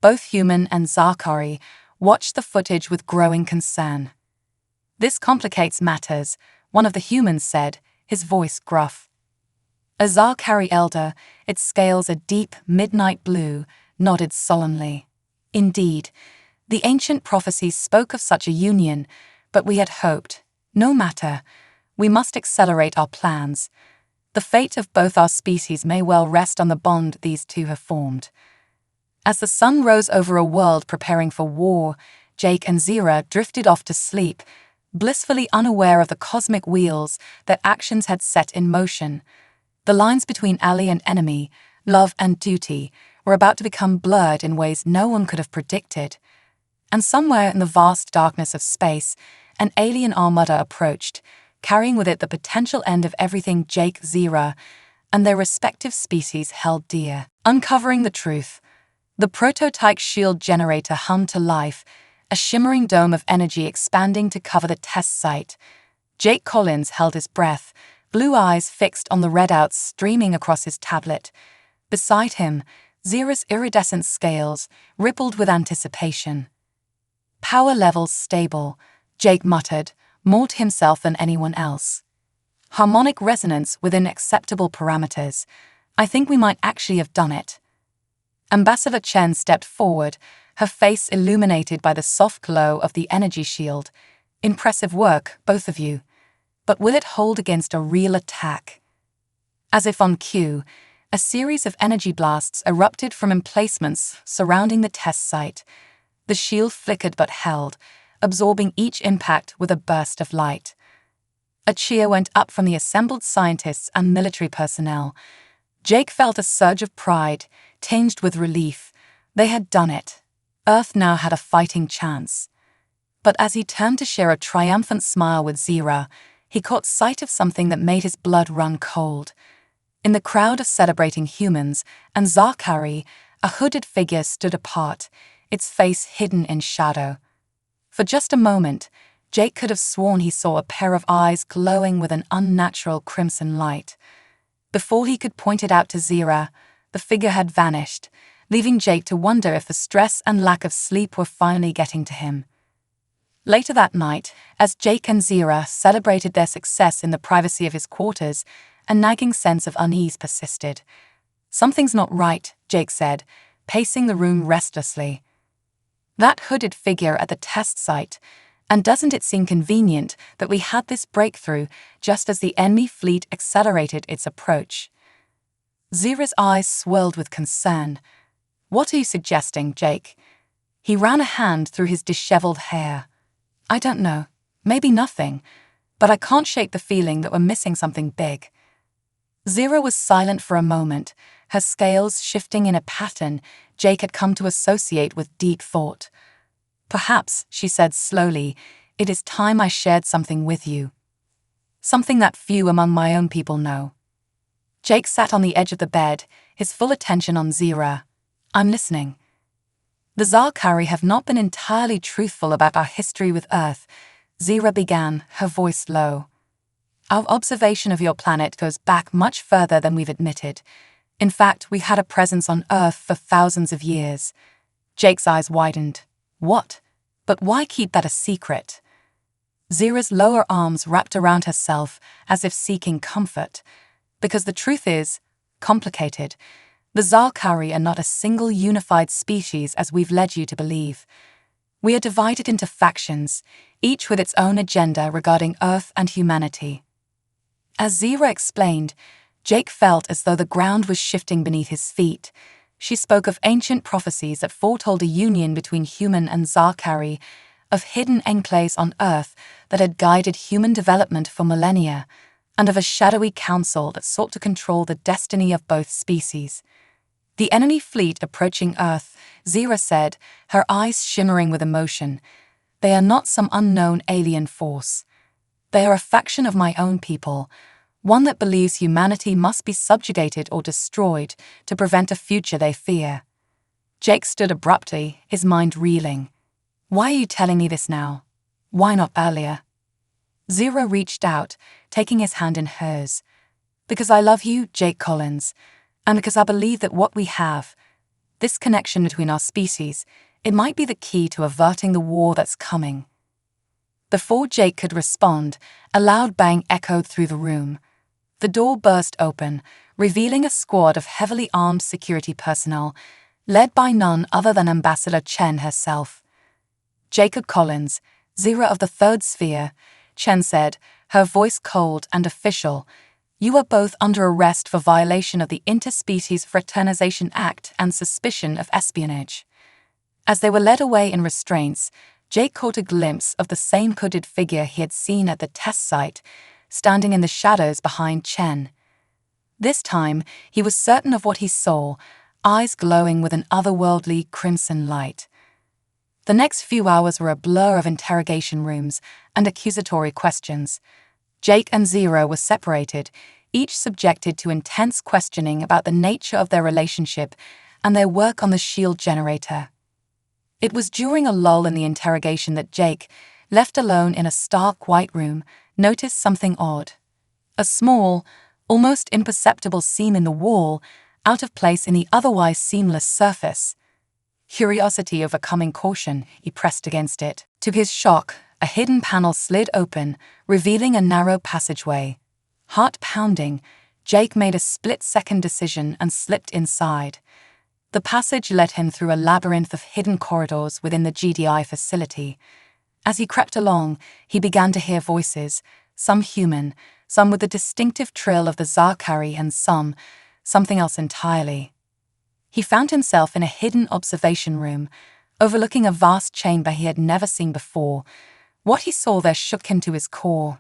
both human and Zakari, watched the footage with growing concern. "This complicates matters," one of the humans said, his voice gruff. A Zakari elder, its scales a deep midnight blue, nodded solemnly. "Indeed, the ancient prophecies spoke of such a union, but we had hoped. No matter, we must accelerate our plans. The fate of both our species may well rest on the bond these two have formed." As the sun rose over a world preparing for war, Jake and Zira drifted off to sleep, blissfully unaware of the cosmic wheels their actions had set in motion. The lines between ally and enemy, love and duty, were about to become blurred in ways no one could have predicted. And somewhere in the vast darkness of space, an alien armada approached, carrying with it the potential end of everything Jake, Zira, and their respective species held dear. Uncovering the truth, the prototype shield generator hummed to life, a shimmering dome of energy expanding to cover the test site. Jake Collins held his breath, blue eyes fixed on the readouts streaming across his tablet. Beside him, Zira's iridescent scales rippled with anticipation. "Power levels stable," Jake muttered, more to himself than anyone else. "Harmonic resonance within acceptable parameters. I think we might actually have done it." Ambassador Chen stepped forward, her face illuminated by the soft glow of the energy shield. "Impressive work, both of you. But will it hold against a real attack?" As if on cue, a series of energy blasts erupted from emplacements surrounding the test site. The shield flickered but held, absorbing each impact with a burst of light. A cheer went up from the assembled scientists and military personnel. Jake felt a surge of pride, tinged with relief. They had done it. Earth now had a fighting chance. But as he turned to share a triumphant smile with Zira, he caught sight of something that made his blood run cold. In the crowd of celebrating humans and Zakari, a hooded figure stood apart, its face hidden in shadow. For just a moment, Jake could have sworn he saw a pair of eyes glowing with an unnatural crimson light. Before he could point it out to Zira, the figure had vanished, leaving Jake to wonder if the stress and lack of sleep were finally getting to him. Later that night, as Jake and Zira celebrated their success in the privacy of his quarters, a nagging sense of unease persisted. "Something's not right," Jake said, pacing the room restlessly. "That hooded figure at the test site, and doesn't it seem convenient that we had this breakthrough just as the enemy fleet accelerated its approach?" Zira's eyes swirled with concern. "What are you suggesting, Jake?" He ran a hand through his disheveled hair. "I don't know. Maybe nothing. But I can't shake the feeling that we're missing something big." Zira was silent for a moment, her scales shifting in a pattern Jake had come to associate with deep thought. "Perhaps," she said slowly, "it is time I shared something with you. Something that few among my own people know." Jake sat on the edge of the bed, his full attention on Zira. "I'm listening." "The Zakari have not been entirely truthful about our history with Earth," Zira began, her voice low. "Our observation of your planet goes back much further than we've admitted. In fact, we had a presence on Earth for thousands of years." Jake's eyes widened. "What? But why keep that a secret?" Zira's lower arms wrapped around herself as if seeking comfort. "Because the truth is complicated. The Zakari are not a single unified species as we've led you to believe. We are divided into factions, each with its own agenda regarding Earth and humanity." As Zira explained, Jake felt as though the ground was shifting beneath his feet. She spoke of ancient prophecies that foretold a union between human and Zarkari, of hidden enclaves on Earth that had guided human development for millennia, and of a shadowy council that sought to control the destiny of both species. "The enemy fleet approaching Earth," Zira said, her eyes shimmering with emotion. "They are not some unknown alien force. They are a faction of my own people, one that believes humanity must be subjugated or destroyed to prevent a future they fear." Jake stood abruptly, his mind reeling. "Why are you telling me this now? Why not earlier?" Zero reached out, taking his hand in hers. "Because I love you, Jake Collins, and because I believe that what we have, this connection between our species, it might be the key to averting the war that's coming." Before Jake could respond, a loud bang echoed through the room. The door burst open, revealing a squad of heavily armed security personnel, led by none other than Ambassador Chen herself. "Jacob Collins, Zira of the Third Sphere," Chen said, her voice cold and official. "You are both under arrest for violation of the Interspecies Fraternization Act and suspicion of espionage." As they were led away in restraints, Jake caught a glimpse of the same hooded figure he had seen at the test site, standing in the shadows behind Chen. This time, he was certain of what he saw, eyes glowing with an otherworldly crimson light. The next few hours were a blur of interrogation rooms and accusatory questions. Jake and Zero were separated, each subjected to intense questioning about the nature of their relationship and their work on the shield generator. It was during a lull in the interrogation that Jake, left alone in a stark white room, noticed something odd. A small, almost imperceptible seam in the wall, out of place in the otherwise seamless surface. Curiosity overcoming caution, he pressed against it. To his shock, a hidden panel slid open, revealing a narrow passageway. Heart pounding, Jake made a split-second decision and slipped inside. The passage led him through a labyrinth of hidden corridors within the GDI facility. As he crept along, he began to hear voices, some human, some with the distinctive trill of the Zarkari, and something else entirely. He found himself in a hidden observation room, overlooking a vast chamber he had never seen before. What he saw there shook him to his core.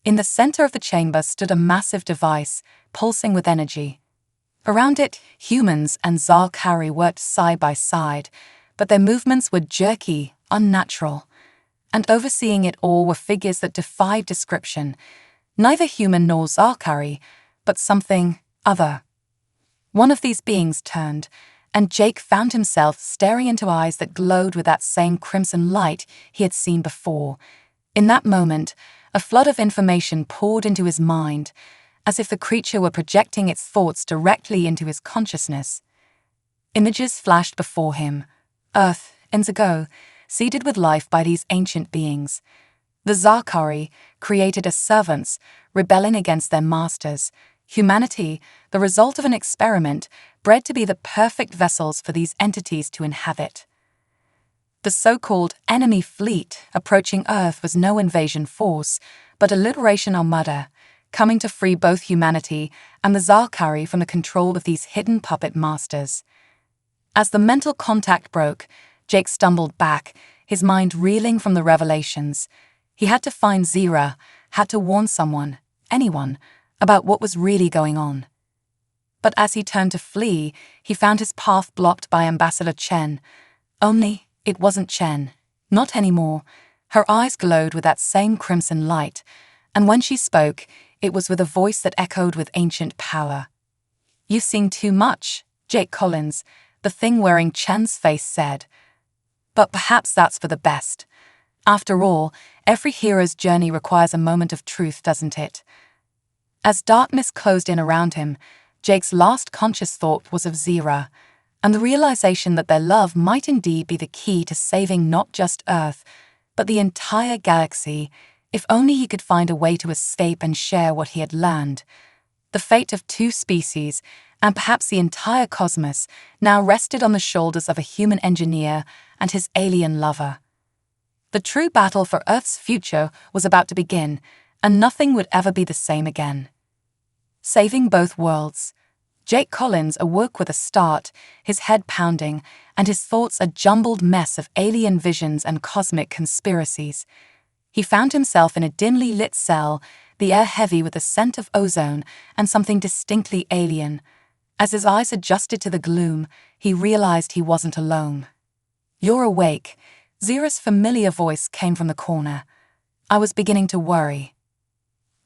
In the center of the chamber stood a massive device, pulsing with energy. Around it, humans and Zarkari worked side by side, but their movements were jerky, unnatural. And overseeing it all were figures that defied description. Neither human nor Zarkari, but something other. One of these beings turned, and Jake found himself staring into eyes that glowed with that same crimson light he had seen before. In that moment, a flood of information poured into his mind, as if the creature were projecting its thoughts directly into his consciousness. Images flashed before him. Earth, eons ago, seeded with life by these ancient beings. The Zarkari, created as servants, rebelling against their masters. Humanity, the result of an experiment, bred to be the perfect vessels for these entities to inhabit. The so-called enemy fleet approaching Earth was no invasion force, but a liberation armada, coming to free both humanity and the Zarkari from the control of these hidden puppet masters. As the mental contact broke, Jake stumbled back, his mind reeling from the revelations. He had to find Zira, had to warn someone, anyone, about what was really going on. But as he turned to flee, he found his path blocked by Ambassador Chen. Only, it wasn't Chen. Not anymore. Her eyes glowed with that same crimson light, and when she spoke, it was with a voice that echoed with ancient power. "You've seen too much, Jake Collins," the thing wearing Chen's face said. "But perhaps that's for the best. After all, every hero's journey requires a moment of truth, doesn't it?" As darkness closed in around him, Jake's last conscious thought was of Zira, and the realization that their love might indeed be the key to saving not just Earth, but the entire galaxy, if only he could find a way to escape and share what he had learned. The fate of two species, and perhaps the entire cosmos, now rested on the shoulders of a human engineer and his alien lover. The true battle for Earth's future was about to begin, and nothing would ever be the same again. Saving both worlds. Jake Collins awoke with a start, his head pounding, and his thoughts a jumbled mess of alien visions and cosmic conspiracies. He found himself in a dimly lit cell, the air heavy with the scent of ozone and something distinctly alien. As his eyes adjusted to the gloom, he realized he wasn't alone. "You're awake," Zira's familiar voice came from the corner. I was beginning to worry.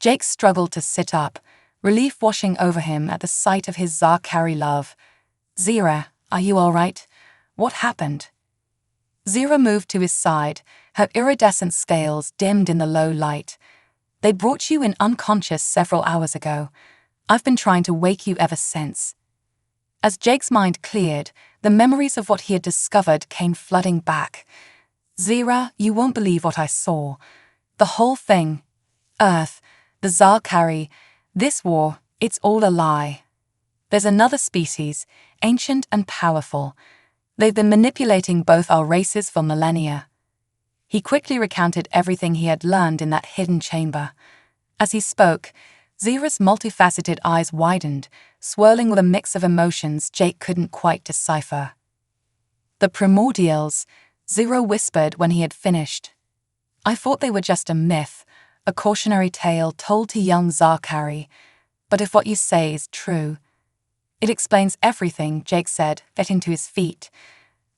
Jake struggled to sit up, relief washing over him at the sight of his Zarkari love. "Zira, are you all right? What happened?" Zira moved to his side, her iridescent scales dimmed in the low light. "They brought you in unconscious several hours ago. I've been trying to wake you ever since." As Jake's mind cleared, the memories of what he had discovered came flooding back. "Zira, you won't believe what I saw. The whole thing. Earth, the Zarkari, this war, it's all a lie. There's another species, ancient and powerful. They've been manipulating both our races for millennia." He quickly recounted everything he had learned in that hidden chamber. As he spoke, Zira's multifaceted eyes widened, swirling with a mix of emotions Jake couldn't quite decipher. "The primordials," Zira whispered when he had finished. "I thought they were just a myth, a cautionary tale told to young Zarkari. But if what you say is true..." "It explains everything," Jake said, getting to his feet.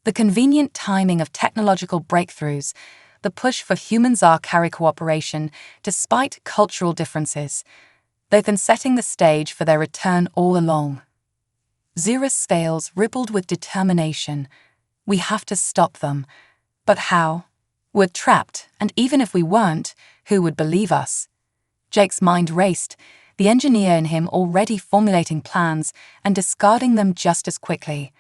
"The convenient timing of technological breakthroughs, the push for human-Zarkari cooperation despite cultural differences. They've been setting the stage for their return all along." Zira's scales rippled with determination. "We have to stop them. But how? We're trapped, and even if we weren't, who would believe us?" Jake's mind raced, the engineer in him already formulating plans and discarding them just as quickly.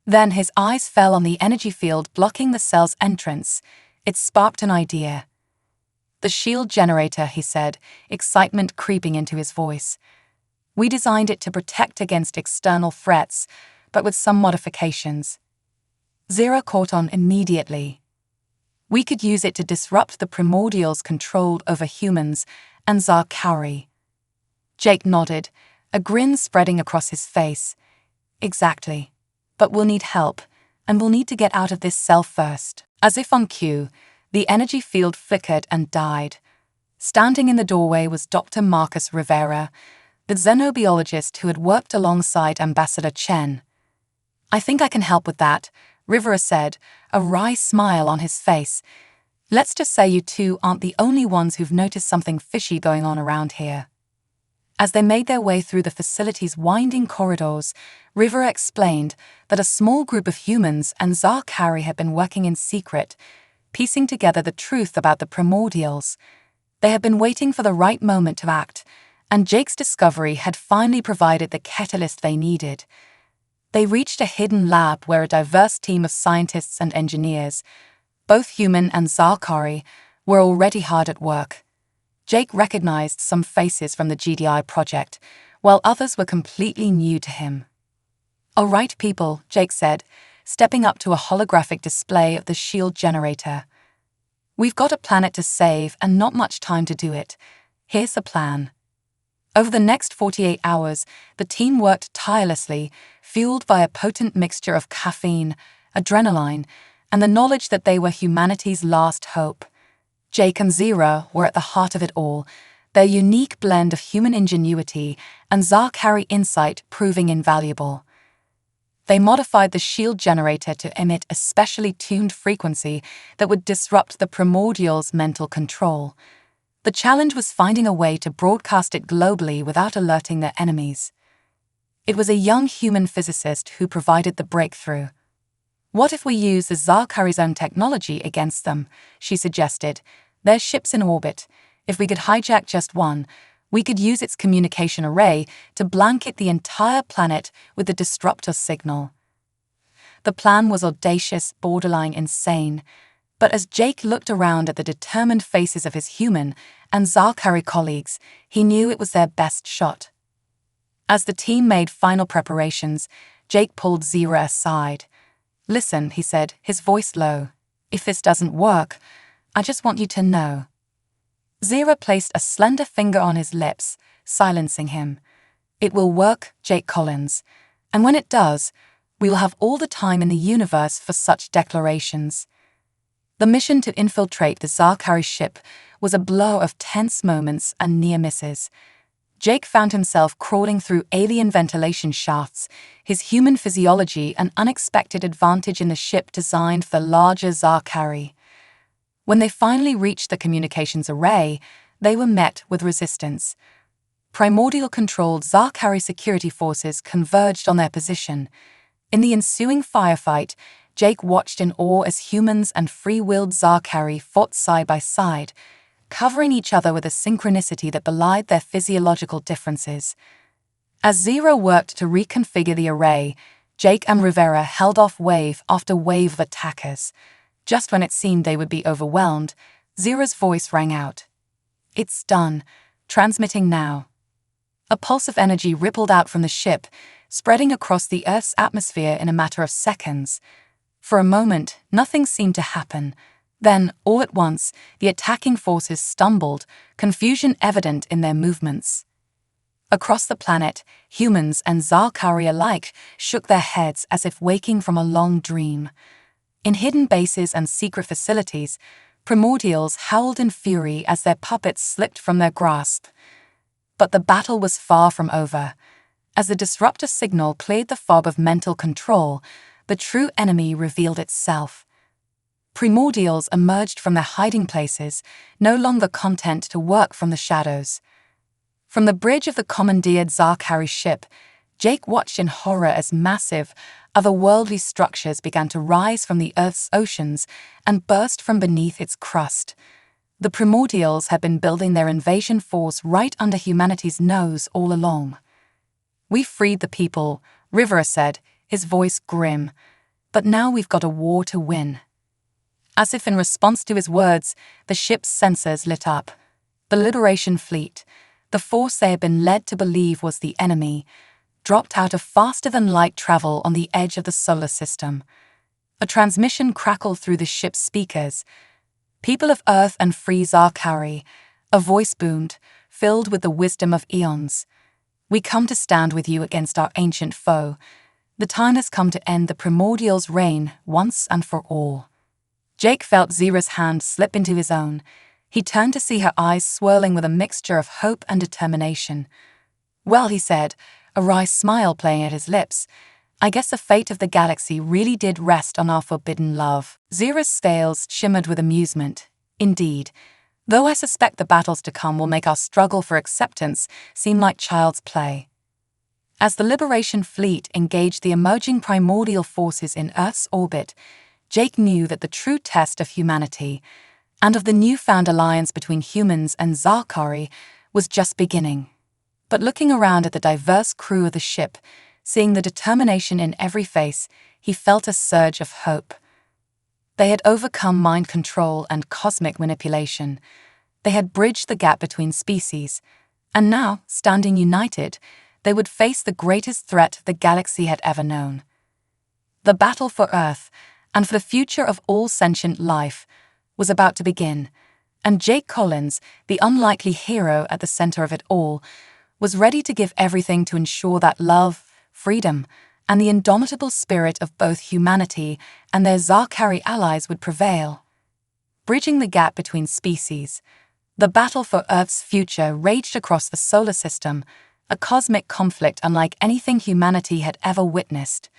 Then his eyes fell on the energy field blocking the cell's entrance. It sparked an idea. "The shield generator," he said, excitement creeping into his voice. "We designed it to protect against external threats, but with some modifications." Zira caught on immediately. "We could use it to disrupt the primordials' control over humans and Zarkari." Jake nodded, a grin spreading across his face. "Exactly. But we'll need help, and we'll need to get out of this cell first." As if on cue, the energy field flickered and died. Standing in the doorway was Dr. Marcus Rivera, the xenobiologist who had worked alongside Ambassador Chen. "I think I can help with that," Rivera said, a wry smile on his face. "Let's just say you two aren't the only ones who've noticed something fishy going on around here." As they made their way through the facility's winding corridors, Rivera explained that a small group of humans and Zarkari had been working in secret, piecing together the truth about the primordials. They had been waiting for the right moment to act, and Jake's discovery had finally provided the catalyst they needed. They reached a hidden lab where a diverse team of scientists and engineers, both human and Zarkari, were already hard at work. Jake recognized some faces from the GDI project, while others were completely new to him. "All right, people," Jake said, stepping up to a holographic display of the shield generator. "We've got a planet to save and not much time to do it. Here's the plan." Over the next 48 hours, the team worked tirelessly, fueled by a potent mixture of caffeine, adrenaline, and the knowledge that they were humanity's last hope. Jake and Zira were at the heart of it all, their unique blend of human ingenuity and Zarkari insight proving invaluable. They modified the shield generator to emit a specially tuned frequency that would disrupt the primordials' mental control. The challenge was finding a way to broadcast it globally without alerting their enemies. It was a young human physicist who provided the breakthrough. "What if we use the Zarkari's own technology against them?" she suggested. "Their ships in orbit. If we could hijack just one, we could use its communication array to blanket the entire planet with the disruptor signal." The plan was audacious, borderline insane, but as Jake looked around at the determined faces of his human and Zarkari colleagues, he knew it was their best shot. As the team made final preparations, Jake pulled Zira aside. "Listen," he said, his voice low. "If this doesn't work, I just want you to know." Zira placed a slender finger on his lips, silencing him. It will work, Jake Collins. And when it does, we will have all the time in the universe for such declarations. The mission to infiltrate the Zarkari ship was a blur of tense moments and near misses. Jake found himself crawling through alien ventilation shafts, his human physiology an unexpected advantage in the ship designed for the larger Zarkari. When they finally reached the communications array, they were met with resistance. Primordial-controlled Zarkari security forces converged on their position. In the ensuing firefight, Jake watched in awe as humans and free-willed Zarkari fought side by side, covering each other with a synchronicity that belied their physiological differences. As Zero worked to reconfigure the array, Jake and Rivera held off wave after wave of attackers. Just when it seemed they would be overwhelmed, Zero's voice rang out. "It's done. Transmitting now." A pulse of energy rippled out from the ship, spreading across the Earth's atmosphere in a matter of seconds. For a moment, nothing seemed to happen. Then, all at once, the attacking forces stumbled, confusion evident in their movements. Across the planet, humans and Zarkari alike shook their heads as if waking from a long dream. In hidden bases and secret facilities, primordials howled in fury as their puppets slipped from their grasp. But the battle was far from over. As the disruptor signal cleared the fog of mental control, the true enemy revealed itself. Primordials emerged from their hiding places, no longer content to work from the shadows. From the bridge of the commandeered Zarkari ship, Jake watched in horror as massive, otherworldly structures began to rise from the Earth's oceans and burst from beneath its crust. The primordials had been building their invasion force right under humanity's nose all along. "We freed the people," Rivera said, his voice grim. "But now we've got a war to win." As if in response to his words, the ship's sensors lit up. The Liberation Fleet, the force they had been led to believe was the enemy, dropped out of faster-than-light travel on the edge of the solar system. A transmission crackled through the ship's speakers. "People of Earth and free Zarkari," a voice boomed, filled with the wisdom of eons. "We come to stand with you against our ancient foe. The time has come to end the primordial's reign once and for all." Jake felt Zira's hand slip into his own. He turned to see her eyes swirling with a mixture of hope and determination. "Well," he said, a wry smile playing at his lips, "I guess the fate of the galaxy really did rest on our forbidden love." Zira's scales shimmered with amusement. "Indeed. Though I suspect the battles to come will make our struggle for acceptance seem like child's play." As the Liberation Fleet engaged the emerging primordial forces in Earth's orbit, Jake knew that the true test of humanity, and of the newfound alliance between humans and Zarkari, was just beginning. But looking around at the diverse crew of the ship, seeing the determination in every face, he felt a surge of hope. They had overcome mind control and cosmic manipulation. They had bridged the gap between species, and now, standing united, they would face the greatest threat the galaxy had ever known. The battle for Earth, and for the future of all sentient life, was about to begin, and Jake Collins, the unlikely hero at the center of it all, was ready to give everything to ensure that love, freedom, and the indomitable spirit of both humanity and their Zarkari allies would prevail. Bridging the gap between species, the battle for Earth's future raged across the solar system, a cosmic conflict unlike anything humanity had ever witnessed.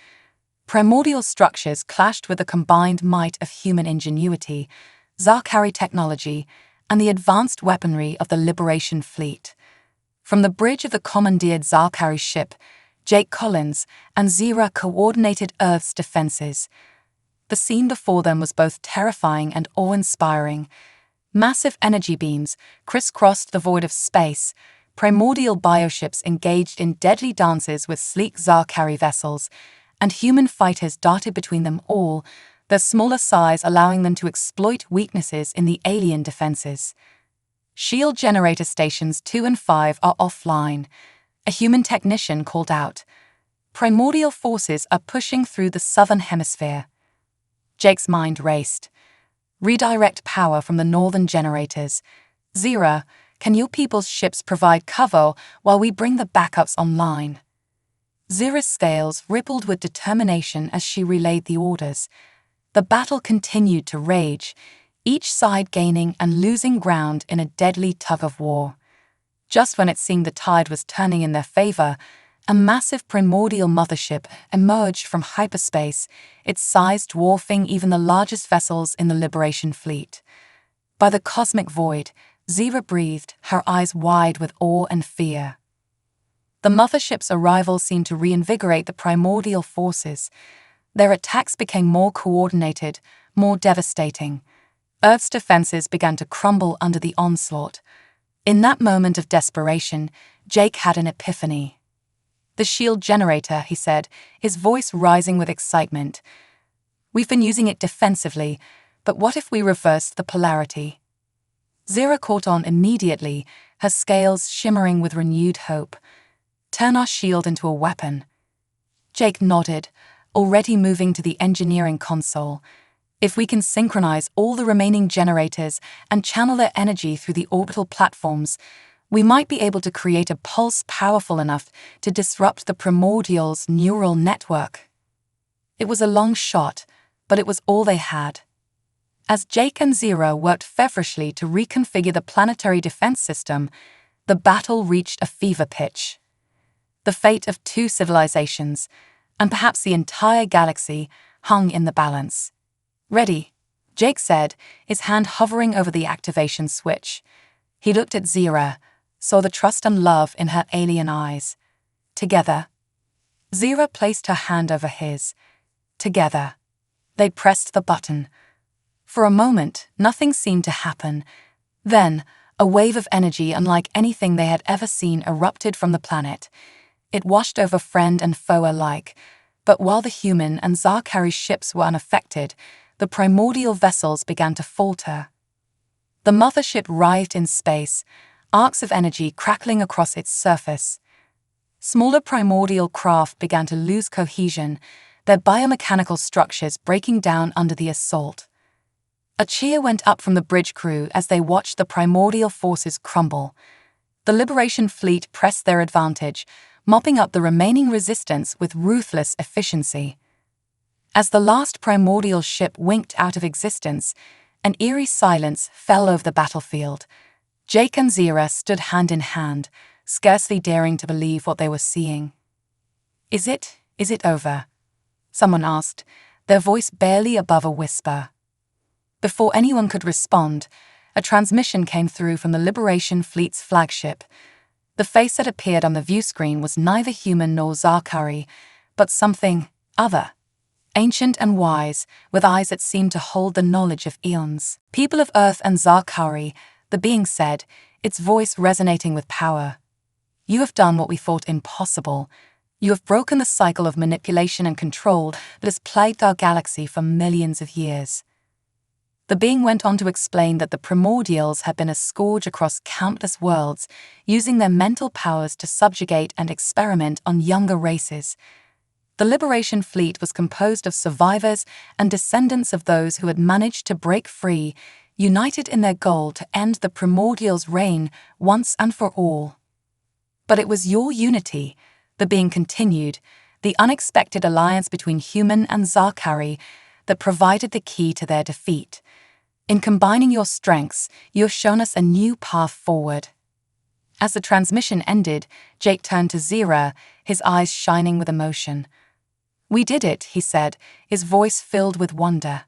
Primordial structures clashed with the combined might of human ingenuity, Zarkari technology, and the advanced weaponry of the Liberation Fleet. From the bridge of the commandeered Zarkari ship, Jake Collins and Zira coordinated Earth's defenses. The scene before them was both terrifying and awe-inspiring. Massive energy beams crisscrossed the void of space. Primordial bioships engaged in deadly dances with sleek Zarkari vessels, and human fighters darted between them all, their smaller size allowing them to exploit weaknesses in the alien defenses. Shield generator stations 2 and 5 are offline. A human technician called out, "Primordial forces are pushing through the southern hemisphere." Jake's mind raced. "Redirect power from the northern generators." Zira, Can your people's ships provide cover while we bring the backups online?" Zira's scales rippled with determination as she relayed the orders. The battle continued to rage, each side gaining and losing ground in a deadly tug-of-war. Just when it seemed the tide was turning in their favor, a massive primordial mothership emerged from hyperspace, its size dwarfing even the largest vessels in the Liberation fleet. By the cosmic void, Zira breathed, her eyes wide with awe and fear. The mothership's arrival seemed to reinvigorate the primordial forces. Their attacks became more coordinated, more devastating. Earth's defenses began to crumble under the onslaught. In that moment of desperation, Jake had an epiphany. "The shield generator," he said, his voice rising with excitement. "We've been using it defensively, but what if we reversed the polarity?" Zira caught on immediately, her scales shimmering with renewed hope. "Turn our shield into a weapon." Jake nodded, already moving to the engineering console. "If we can synchronize all the remaining generators and channel their energy through the orbital platforms, we might be able to create a pulse powerful enough to disrupt the Primordial's neural network." It was a long shot, but it was all they had. As Jake and Zira worked feverishly to reconfigure the planetary defense system, the battle reached a fever pitch. The fate of two civilizations, and perhaps the entire galaxy, hung in the balance. "Ready," Jake said, his hand hovering over the activation switch. He looked at Zira, saw the trust and love in her alien eyes. "Together." Zira placed her hand over his. Together. They pressed the button. For a moment, nothing seemed to happen. Then, a wave of energy unlike anything they had ever seen erupted from the planet. It washed over friend and foe alike, but while the human and Zarkari ships were unaffected, the primordial vessels began to falter. The mothership writhed in space, arcs of energy crackling across its surface. Smaller primordial craft began to lose cohesion, their biomechanical structures breaking down under the assault. A cheer went up from the bridge crew as they watched the primordial forces crumble. The Liberation fleet pressed their advantage, mopping up the remaining resistance with ruthless efficiency. As the last primordial ship winked out of existence, an eerie silence fell over the battlefield. Jake and Zira stood hand in hand, scarcely daring to believe what they were seeing. Is it over?" someone asked, their voice barely above a whisper. Before anyone could respond, a transmission came through from the Liberation fleet's flagship. The face that appeared on the view screen was neither human nor Zarkari, but something other. Ancient and wise, with eyes that seemed to hold the knowledge of eons. "People of Earth and Zarkari," the being said, its voice resonating with power. "You have done what we thought impossible. You have broken the cycle of manipulation and control that has plagued our galaxy for millions of years." The being went on to explain that the primordials had been a scourge across countless worlds, using their mental powers to subjugate and experiment on younger races. The Liberation fleet was composed of survivors and descendants of those who had managed to break free, united in their goal to end the primordials' reign once and for all. "But it was your unity," the being continued, "the unexpected alliance between human and Zarkari, that provided the key to their defeat. In combining your strengths, you have shown us a new path forward." As the transmission ended, Jake turned to Zira, his eyes shining with emotion. "We did it," he said, his voice filled with wonder.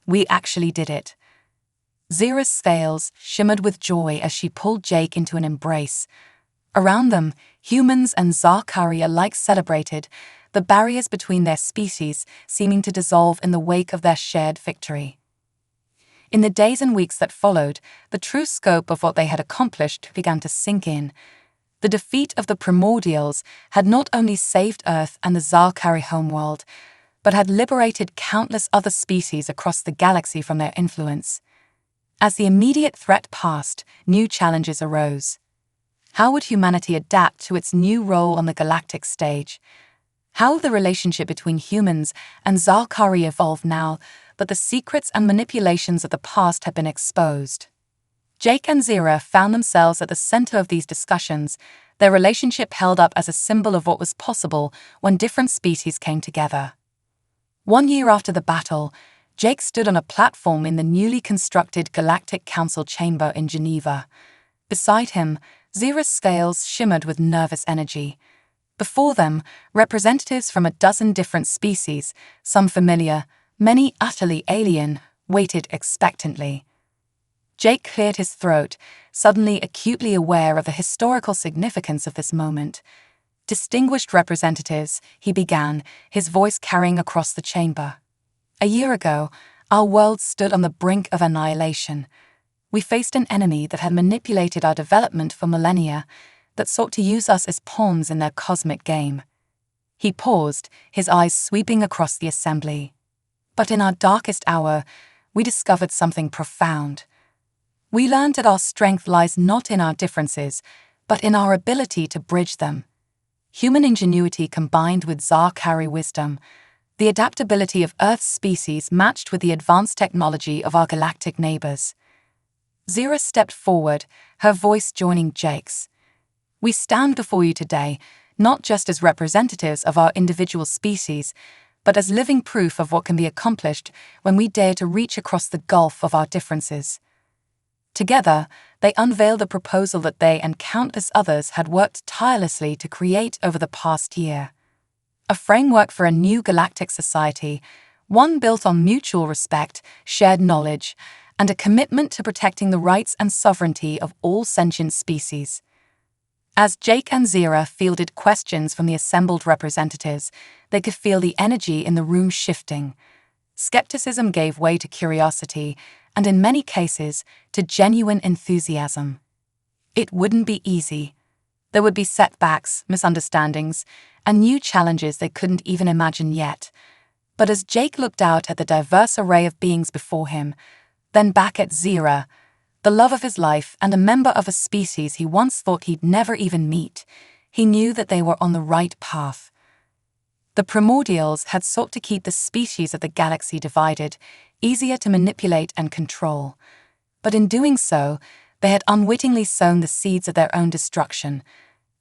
"We actually did it." Zira's scales shimmered with joy as she pulled Jake into an embrace. Around them, humans and Zarkari alike celebrated, the barriers between their species seeming to dissolve in the wake of their shared victory. In the days and weeks that followed, the true scope of what they had accomplished began to sink in. The defeat of the primordials had not only saved Earth and the Zarkari homeworld, but had liberated countless other species across the galaxy from their influence. As the immediate threat passed, new challenges arose. How would humanity adapt to its new role on the galactic stage? How would the relationship between humans and Zarkari evolve now that the secrets and manipulations of the past had been exposed? Jake and Zira found themselves at the center of these discussions, their relationship held up as a symbol of what was possible when different species came together. 1 year after the battle, Jake stood on a platform in the newly constructed Galactic Council chamber in Geneva. Beside him, Zira's scales shimmered with nervous energy. Before them, representatives from a dozen different species, some familiar, many utterly alien, waited expectantly. Jake cleared his throat, suddenly acutely aware of the historical significance of this moment. "Distinguished representatives," he began, his voice carrying across the chamber. "A year ago, our world stood on the brink of annihilation. We faced an enemy that had manipulated our development for millennia, that sought to use us as pawns in their cosmic game." He paused, his eyes sweeping across the assembly. "But in our darkest hour, we discovered something profound. We learned that our strength lies not in our differences, but in our ability to bridge them. Human ingenuity combined with Zakari wisdom, the adaptability of Earth's species matched with the advanced technology of our galactic neighbors." Zira stepped forward, her voice joining Jake's. "We stand before you today, not just as representatives of our individual species, but as living proof of what can be accomplished when we dare to reach across the gulf of our differences." Together, they unveiled a proposal that they and countless others had worked tirelessly to create over the past year. A framework for a new galactic society, one built on mutual respect, shared knowledge, and a commitment to protecting the rights and sovereignty of all sentient species. As Jake and Zira fielded questions from the assembled representatives, they could feel the energy in the room shifting. Skepticism gave way to curiosity, and in many cases, to genuine enthusiasm. It wouldn't be easy. There would be setbacks, misunderstandings, and new challenges they couldn't even imagine yet. But as Jake looked out at the diverse array of beings before him, then back at Zira, the love of his life and a member of a species he once thought he'd never even meet, he knew that they were on the right path. The primordials had sought to keep the species of the galaxy divided, easier to manipulate and control. But in doing so, they had unwittingly sown the seeds of their own destruction.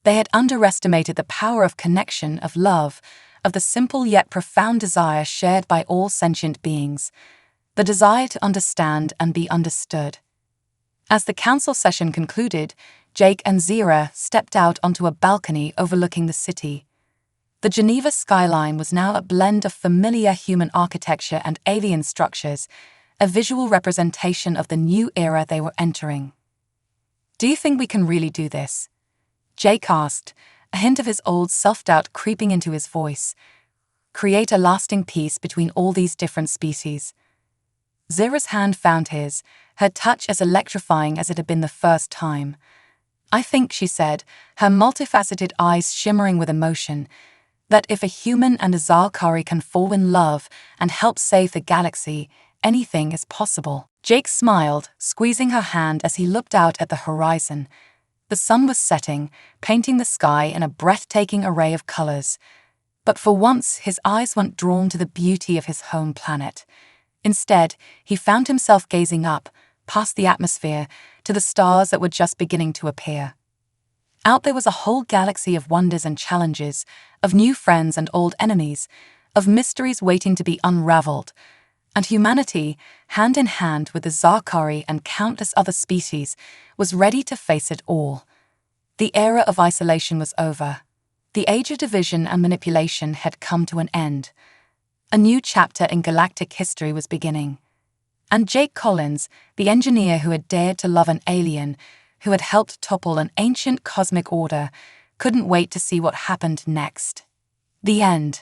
They had underestimated the power of connection, of love, of the simple yet profound desire shared by all sentient beings, the desire to understand and be understood. As the council session concluded, Jake and Zira stepped out onto a balcony overlooking the city. The Geneva skyline was now a blend of familiar human architecture and alien structures, a visual representation of the new era they were entering. "Do you think we can really do this?" Jake asked, a hint of his old self-doubt creeping into his voice. "Create a lasting peace between all these different species?" Zira's hand found his, her touch as electrifying as it had been the first time. "I think," she said, her multifaceted eyes shimmering with emotion, "that if a human and a Zakari can fall in love and help save the galaxy, anything is possible." Jake smiled, squeezing her hand as he looked out at the horizon. The sun was setting, painting the sky in a breathtaking array of colors. But for once, his eyes weren't drawn to the beauty of his home planet. Instead, he found himself gazing up, past the atmosphere, to the stars that were just beginning to appear. Out there was a whole galaxy of wonders and challenges, of new friends and old enemies, of mysteries waiting to be unraveled. And humanity, hand in hand with the Zakari and countless other species, was ready to face it all. The era of isolation was over. The age of division and manipulation had come to an end. A new chapter in galactic history was beginning. And Jake Collins, the engineer who had dared to love an alien, who had helped topple an ancient cosmic order, couldn't wait to see what happened next. The end.